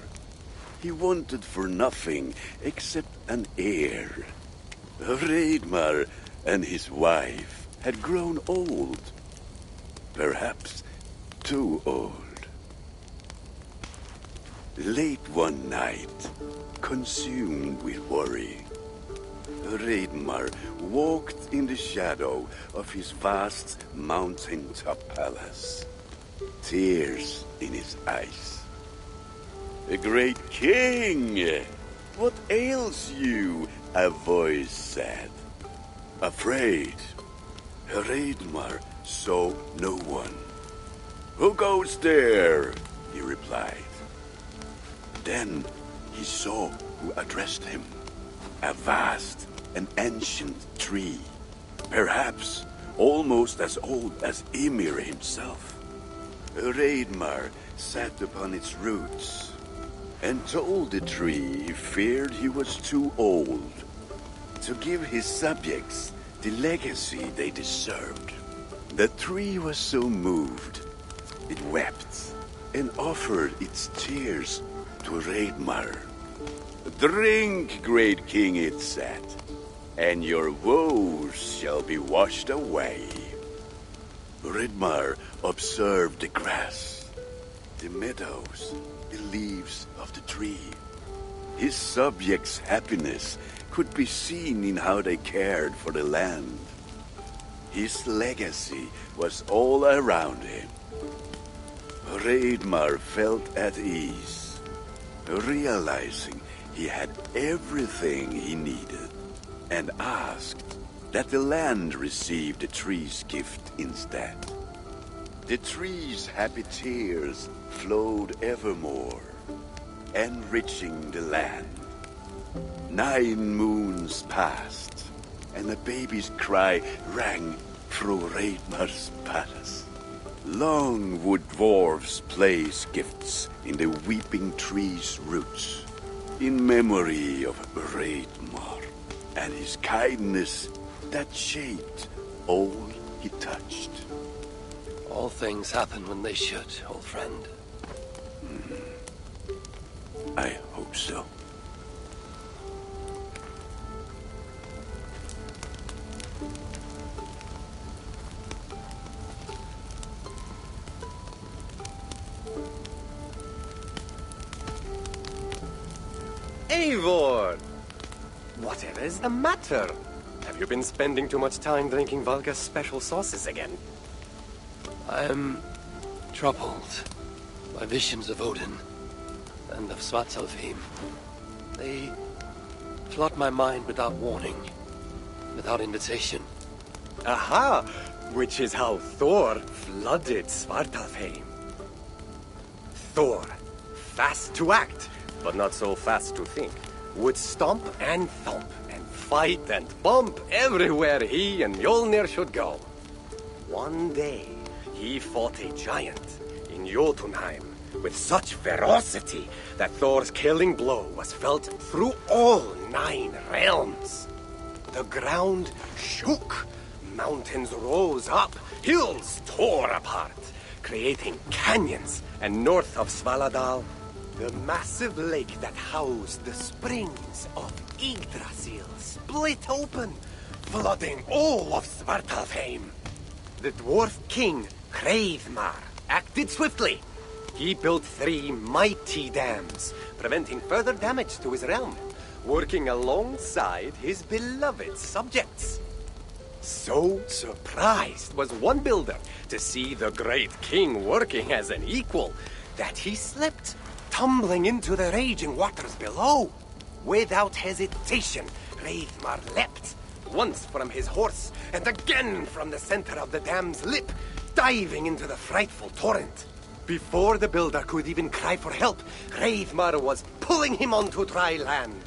he wanted for nothing except an heir. Reidmar and his wife had grown old. Perhaps too old. Late one night, consumed with worry, Reidmar walked in the shadow of his vast mountaintop palace, tears in his eyes. "A great king! What ails you?" a voice said. Afraid, Reidmar saw no one. "Who goes there?" he replied. Then he saw who addressed him. A vast and ancient tree, perhaps almost as old as Ymir himself. Reidmar sat upon its roots and told the tree he feared he was too old to give his subjects the legacy they deserved. The tree was so moved, it wept and offered its tears to Reidmar. "Drink, great king," it said, "and your woes shall be washed away." Reidmar observed the grass, the meadows, the leaves of the tree. His subjects' happiness could be seen in how they cared for the land. His legacy was all around him. Reidmar felt at ease, realizing he had everything he needed, and asked that the land receive the tree's gift instead. The tree's happy tears flowed evermore, enriching the land. 9 moons passed, and a baby's cry rang through Reidmar's palace. Long would dwarves place gifts in the weeping tree's roots, in memory of Reidmar and his kindness that shaped all he touched. All things happen when they should, old friend. I hope so. Eivor! Whatever is the matter? Have you been spending too much time drinking Valga's special sauces again? I am troubled by visions of Odin and of Svartalfheim. They flood my mind without warning, without invitation. Aha! Which is how Thor flooded Svartalfheim. Thor, fast to act, but not so fast to think, would stomp and thump and fight and bump everywhere he and Mjolnir should go. One day, he fought a giant in Jotunheim with such ferocity that Thor's killing blow was felt through all 9 realms. The ground shook, mountains rose up, hills tore apart, creating canyons, and north of Svaladal, the massive lake that housed the springs of Yggdrasil split open, flooding all of Svartalfheim. The dwarf king, Hreidmar, acted swiftly. He built 3 mighty dams, preventing further damage to his realm, working alongside his beloved subjects. So surprised was one builder to see the great king working as an equal that he slipped, tumbling into the raging waters below. Without hesitation, Hreidmar leapt, once from his horse and again from the center of the dam's lip, diving into the frightful torrent. Before the builder could even cry for help, Hreidmar was pulling him onto dry land.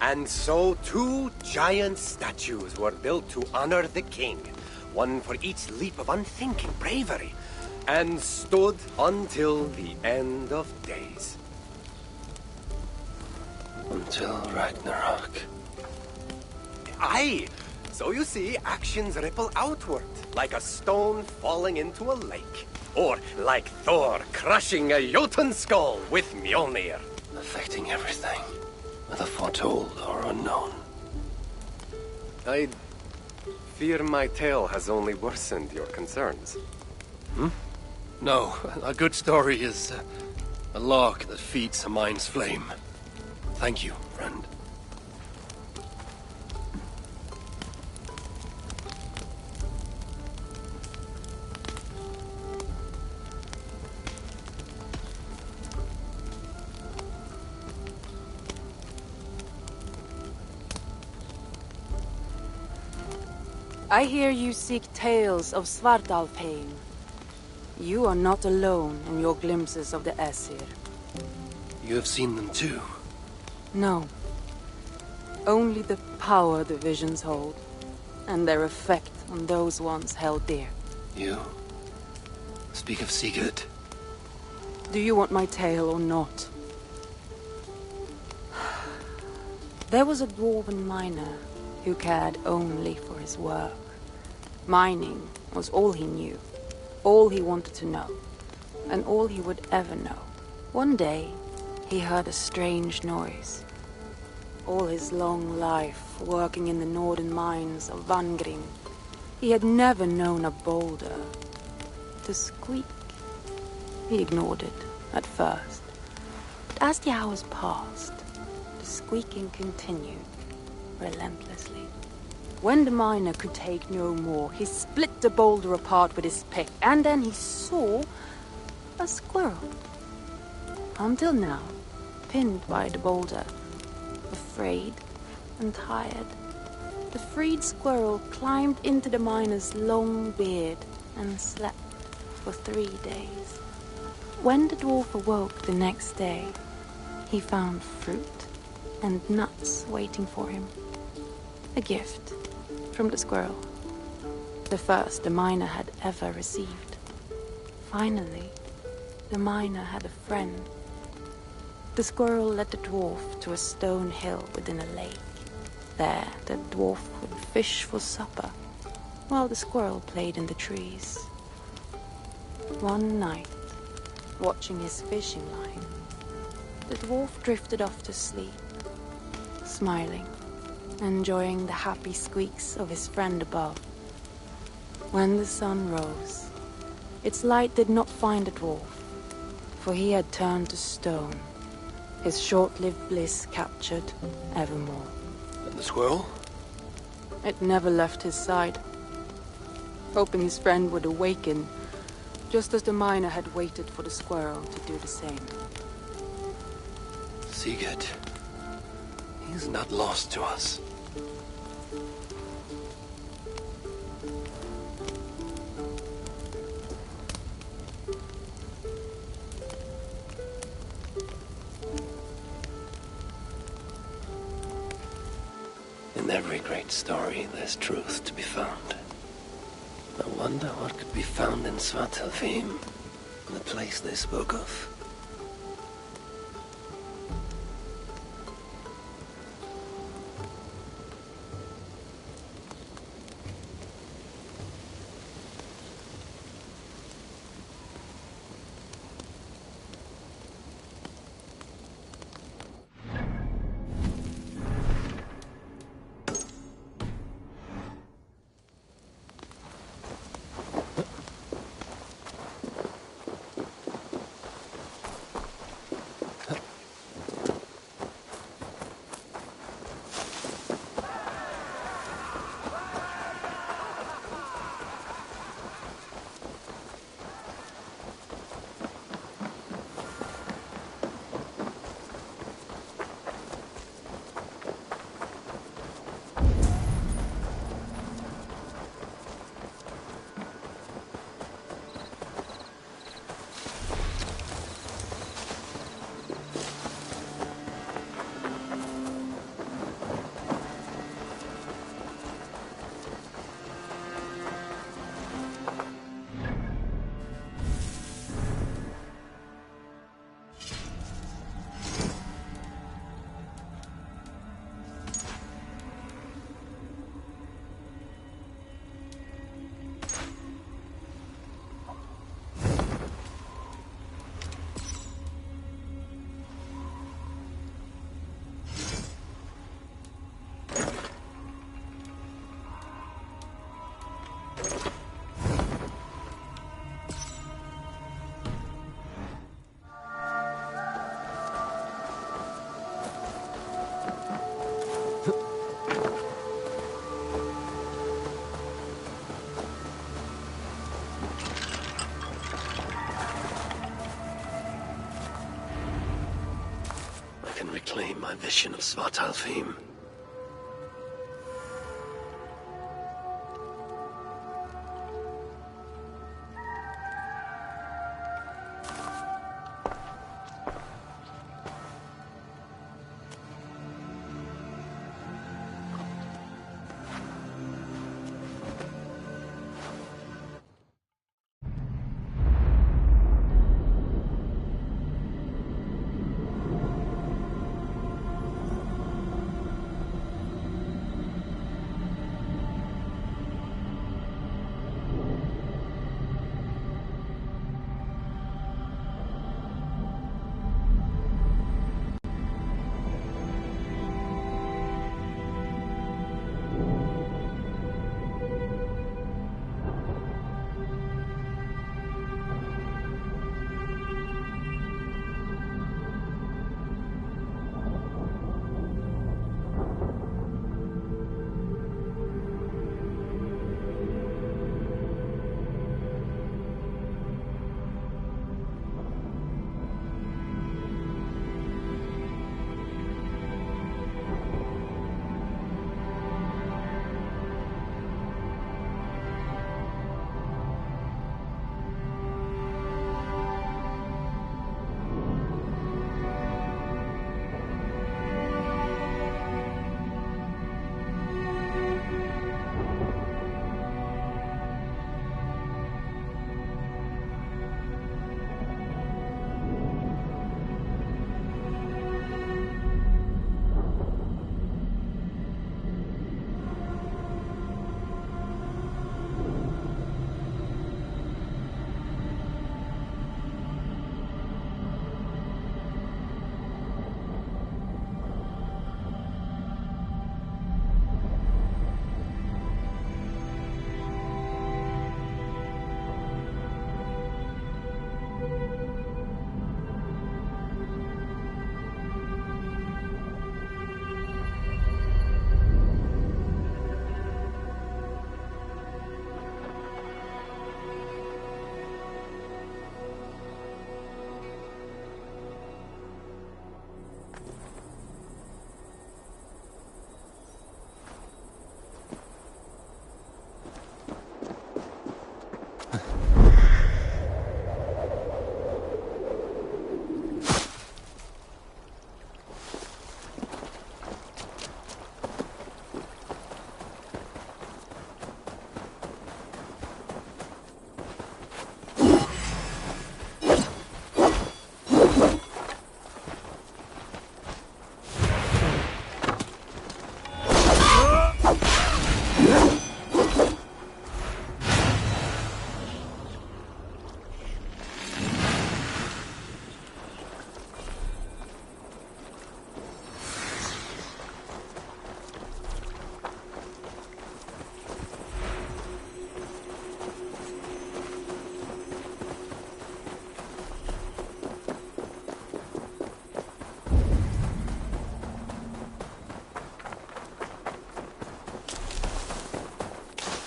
And so 2 giant statues were built to honor the king, one for each leap of unthinking bravery, and stood until the end of days. Until Ragnarok. Aye! So you see, actions ripple outward, like a stone falling into a lake. Or like Thor crushing a Jotun skull with Mjolnir. Affecting everything, whether foretold or unknown. I fear my tale has only worsened your concerns. No, a good story is a log that feeds a mind's flame. Thank you, friend. I hear you seek tales of Svartalfheim. You are not alone in your glimpses of the Aesir. You have seen them too? No. Only the power the visions hold, and their effect on those once held dear. You speak of Sigurd. Do you want my tale or not? There was a dwarven miner who cared only for his work. Mining was all he knew, all he wanted to know, and all he would ever know. One day, he heard a strange noise. All his long life, working in the northern mines of Vangrim, he had never known a boulder to squeak. He ignored it at first, but as the hours passed, the squeaking continued relentlessly. When the miner could take no more, he split the boulder apart with his pick, and then he saw a squirrel. Until now, pinned by the boulder, afraid and tired, the freed squirrel climbed into the miner's long beard and slept for 3 days. When the dwarf awoke the next day, he found fruit and nuts waiting for him. A gift from the squirrel. The first the miner had ever received. Finally, the miner had a friend. The squirrel led the dwarf to a stone hill within a lake. There, the dwarf would fish for supper, while the squirrel played in the trees. One night, watching his fishing line, the dwarf drifted off to sleep, smiling, enjoying the happy squeaks of his friend above. When the sun rose, its light did not find the dwarf, for he had turned to stone, his short-lived bliss captured evermore. And the squirrel? It never left his side, hoping his friend would awaken, just as the miner had waited for the squirrel to do the same. Sigurd. He's not lost to us. In every great story, there's truth to be found. I wonder what could be found in Svartalfheim, the place they spoke of. claim my vision of Svartalfheim.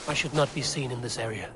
I should not be seen in this area.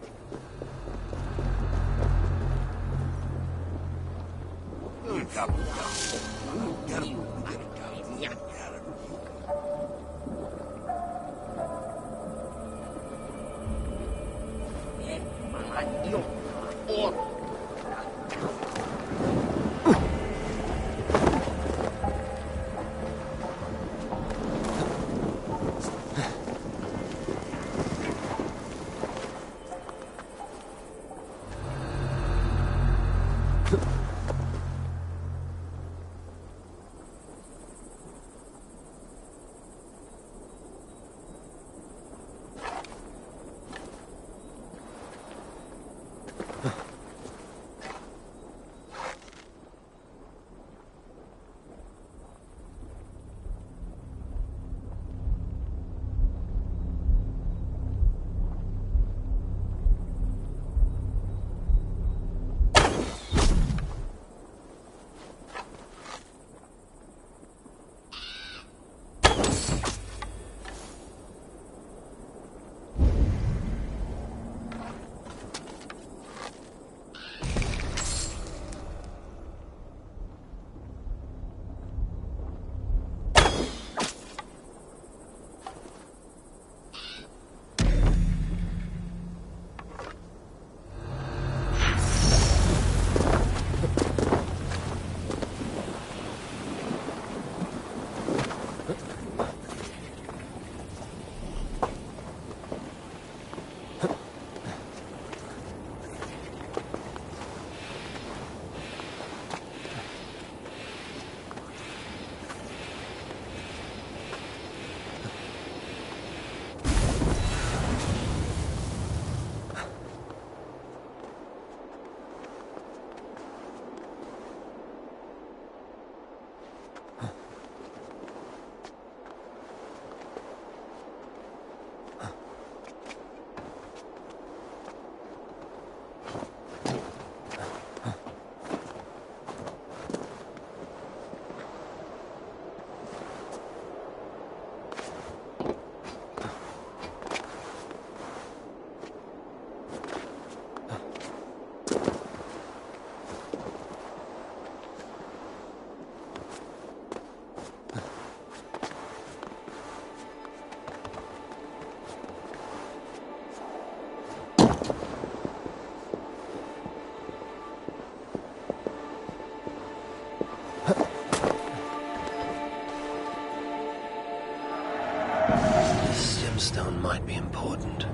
gemstone might be important.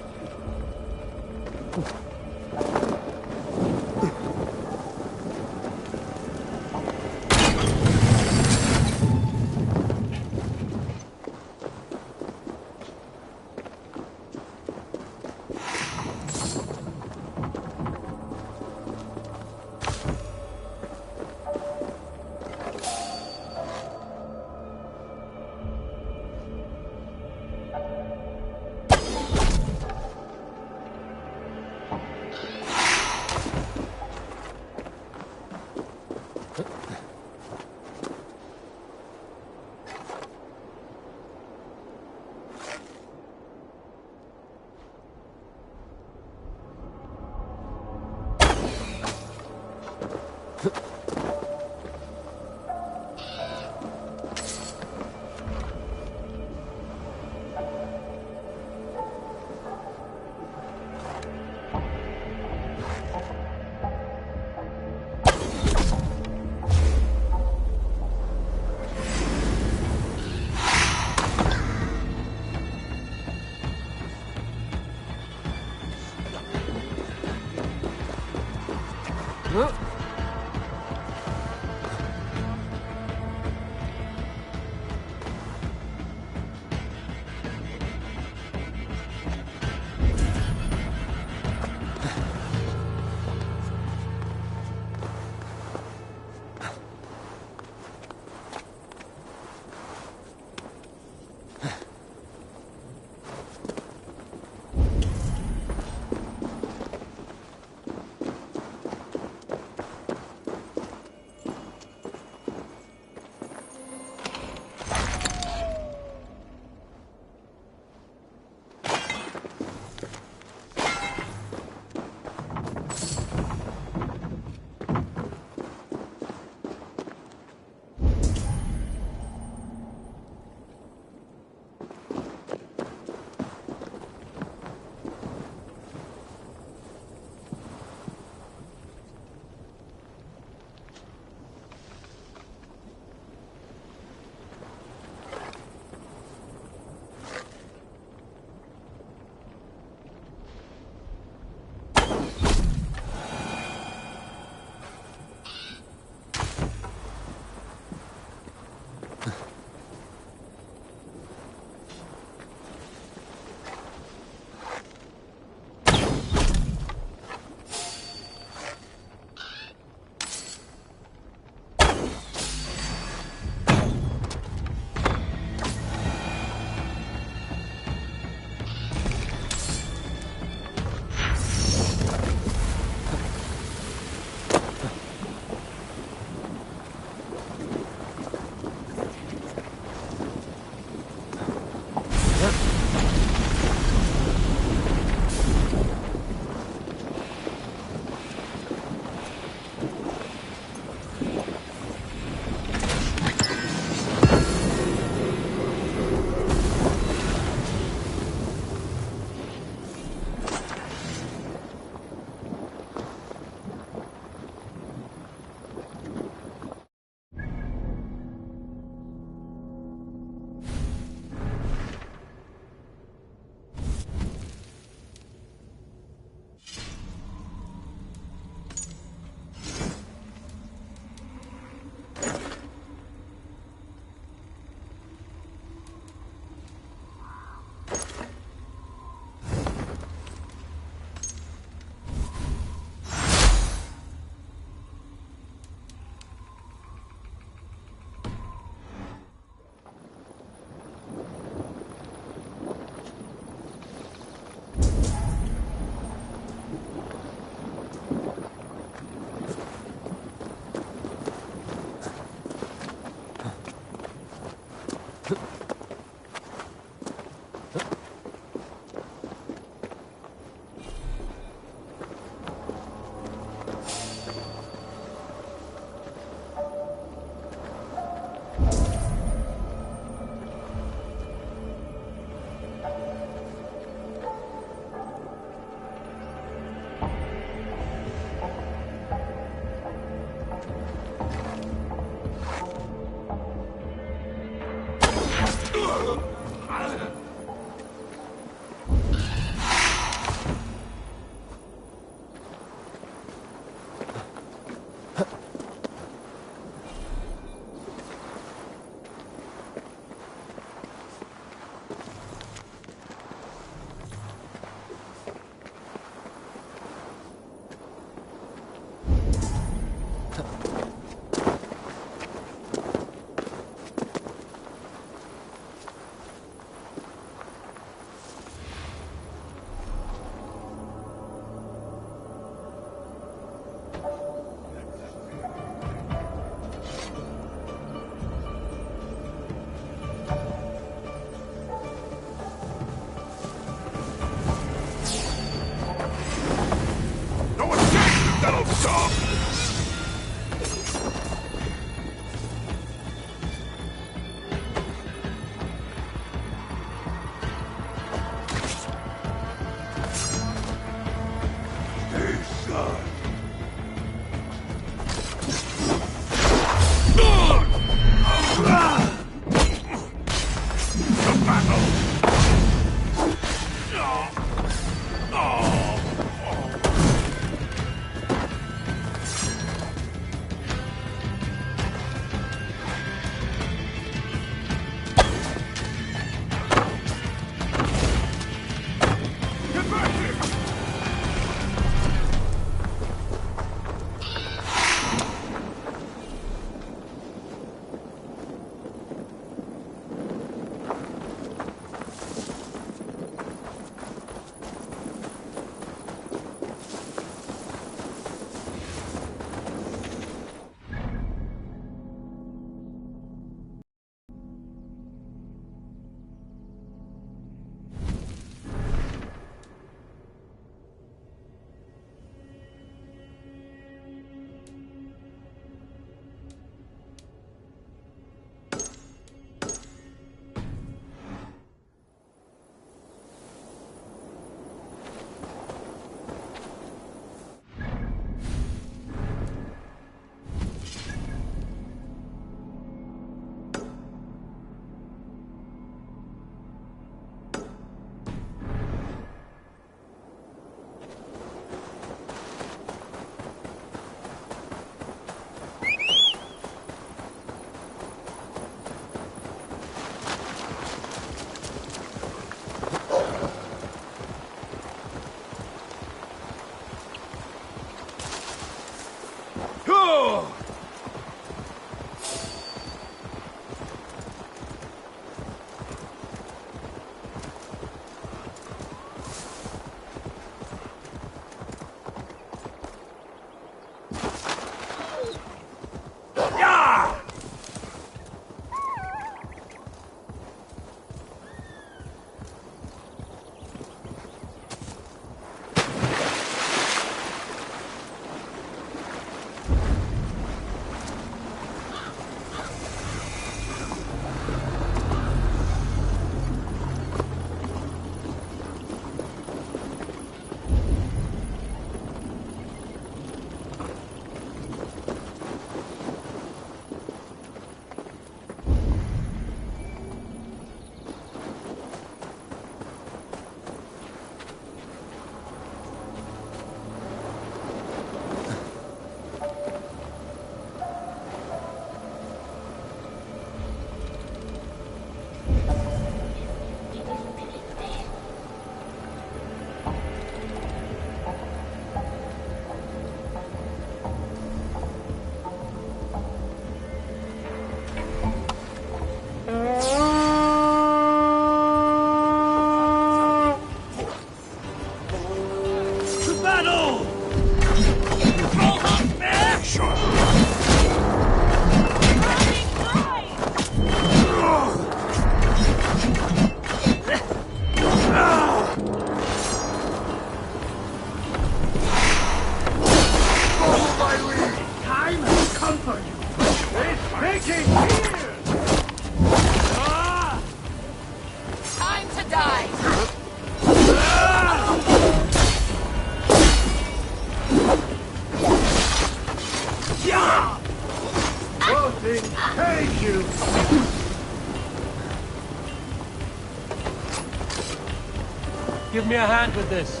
Give me a hand with this.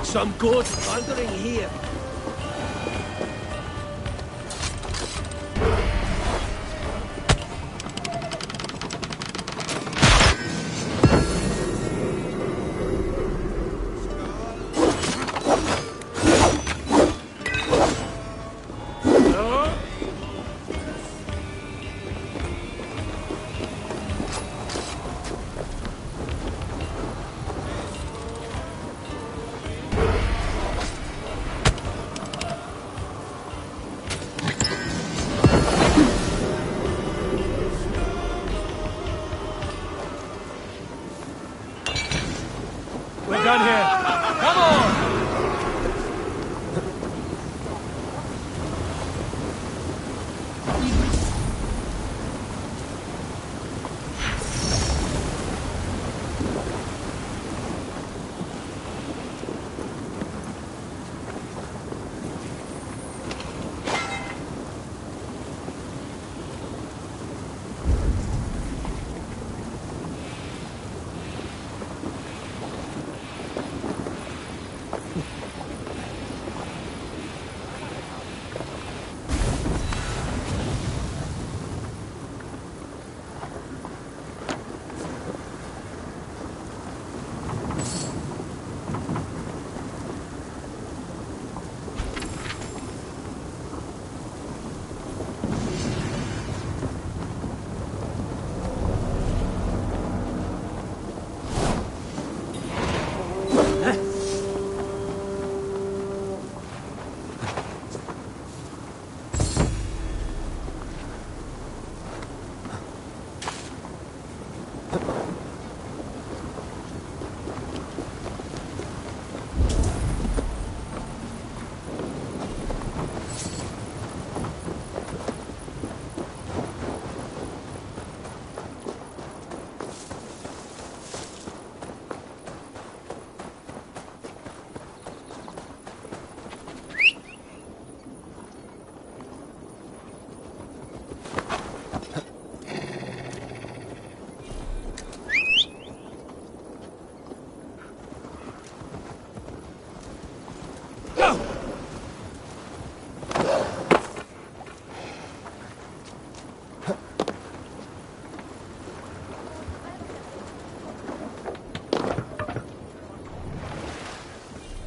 Some goods wandering here. We're done here. Come on!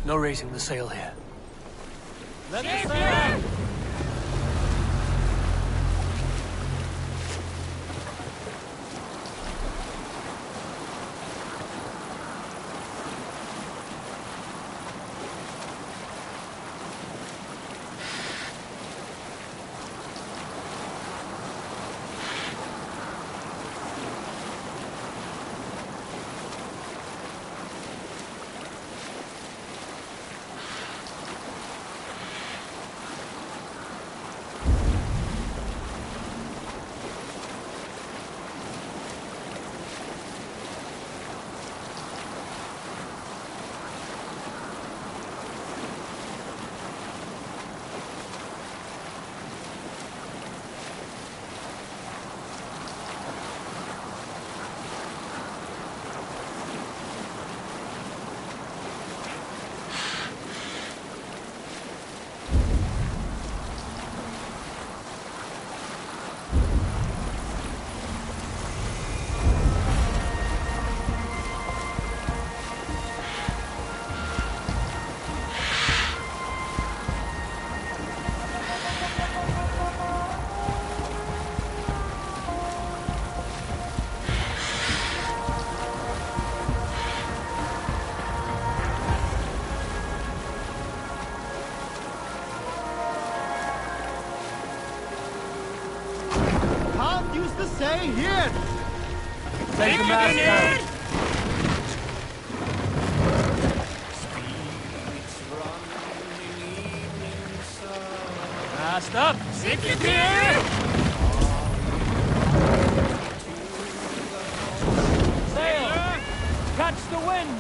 No raising the sail here. Let us sail! Stay here! Take the master! Mast up! Sikte clear! Sail! Catch the wind!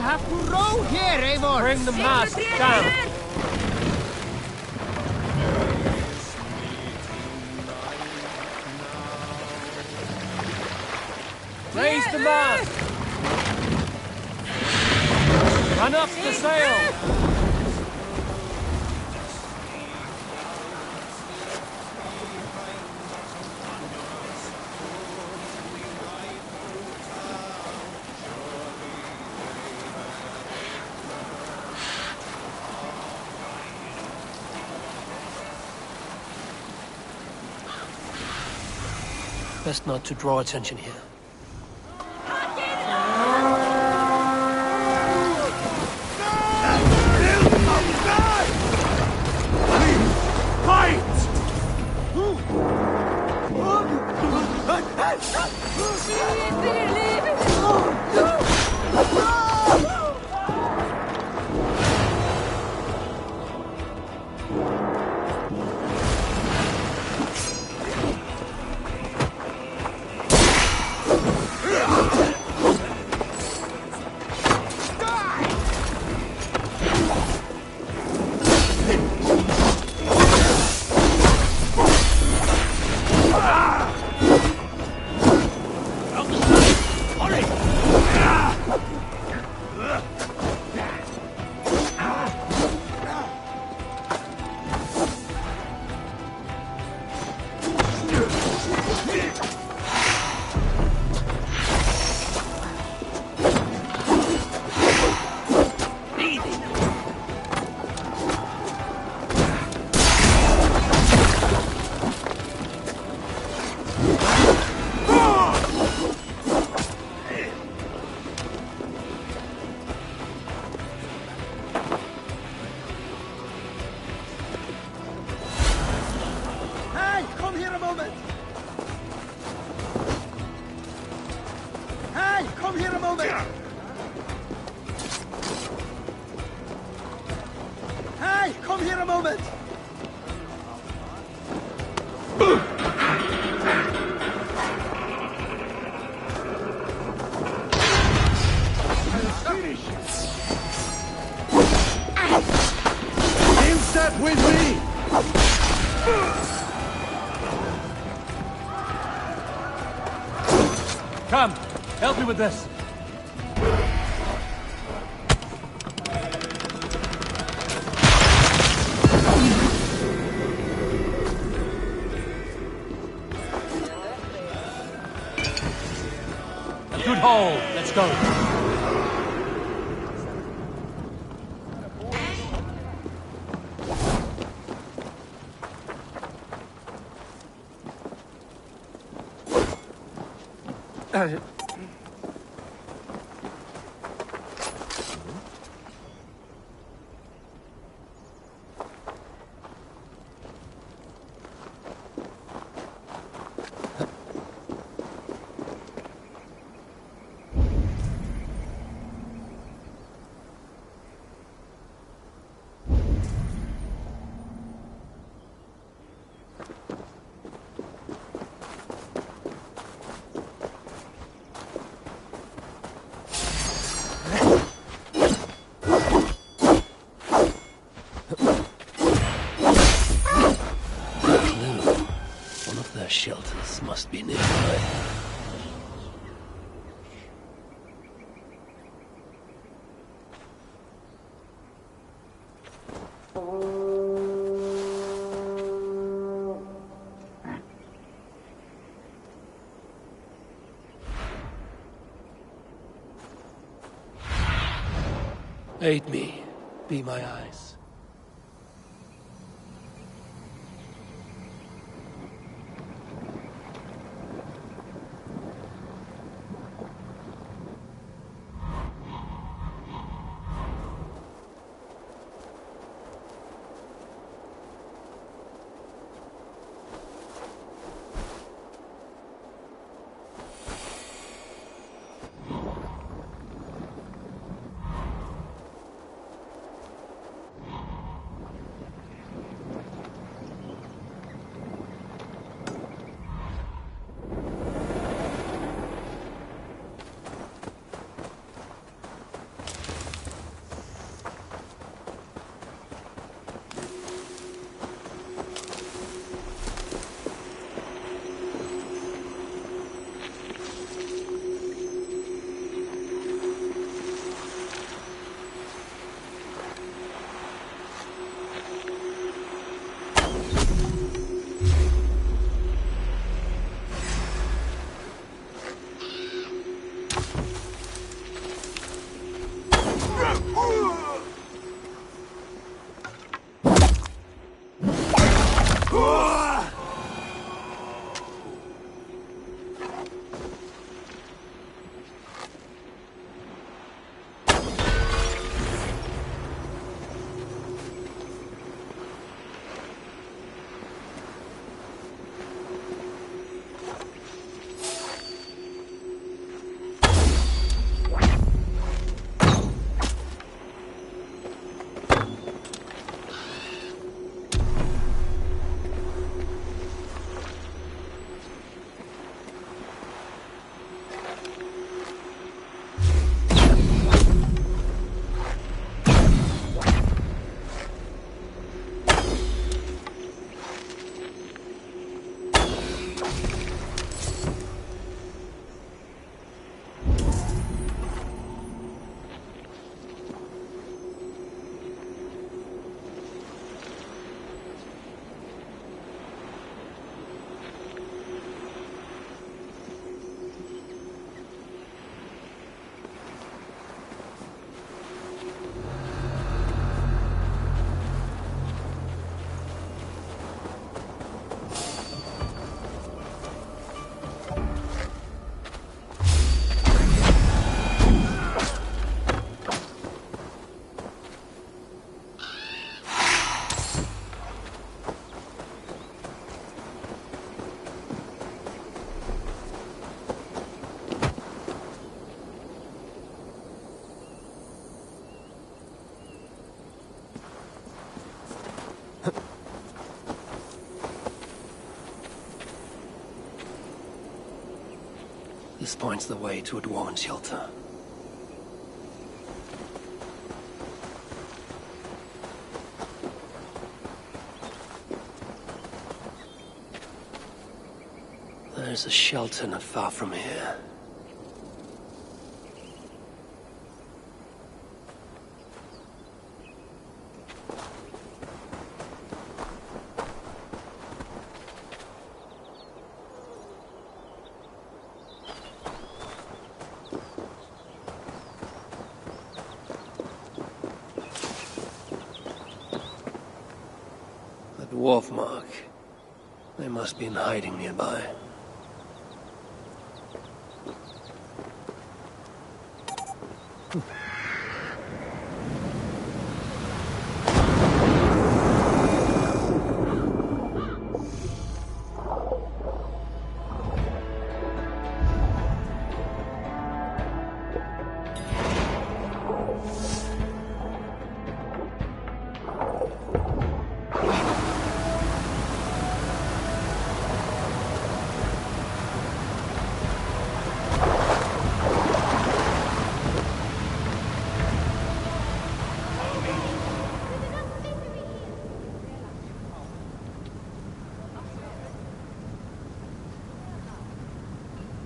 have to row here, Eivor! Bring the mast down! Raise the mast! Run up the sail! Best not to draw attention here. Come, help me with this. A good haul. Let's go. Shelters must be nearby. Aid me, be my eyes. This points the way to a dwarven shelter. There's a shelter not far from here. The dwarf mark. They must be in hiding nearby.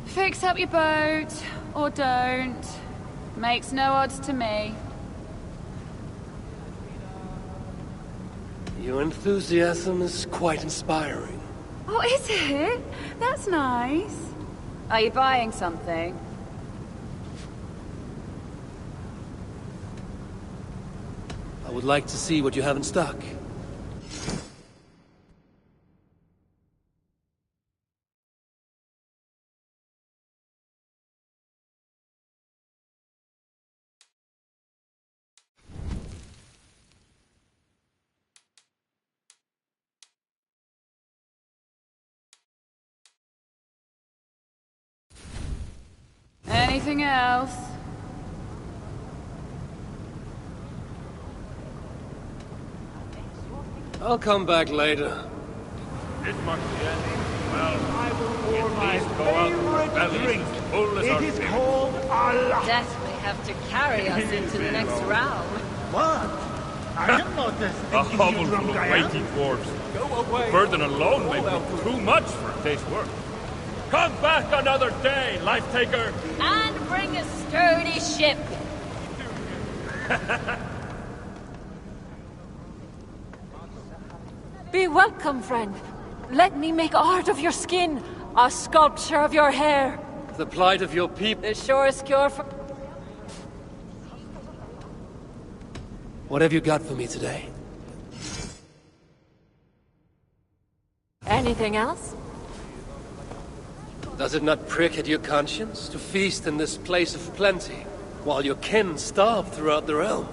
Fix up your boat, or don't. Makes no odds to me. Your enthusiasm is quite inspiring. Oh, is it? That's nice. Are you buying something? I would like to see what you have in stock. Anything else? I'll come back later. This must be ending. Well, I will pour my favorite drink. It is called Allah. Definitely have to carry us into the next round. What? I didn't know this. A hovel full of waiting dwarves. The burden alone may be too much for a day's work. Come back another day, life taker! And bring a sturdy ship. Be welcome, friend. Let me make art of your skin, a sculpture of your hair. The plight of your people. The surest cure for... What have you got for me today? Anything else? Does it not prick at your conscience to feast in this place of plenty, while your kin starve throughout the realm?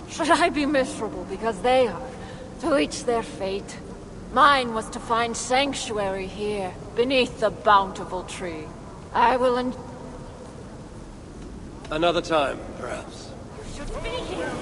Should I be miserable because they are? To each their fate. Mine was to find sanctuary here, beneath the bountiful tree. I will Another time, perhaps. You should be here.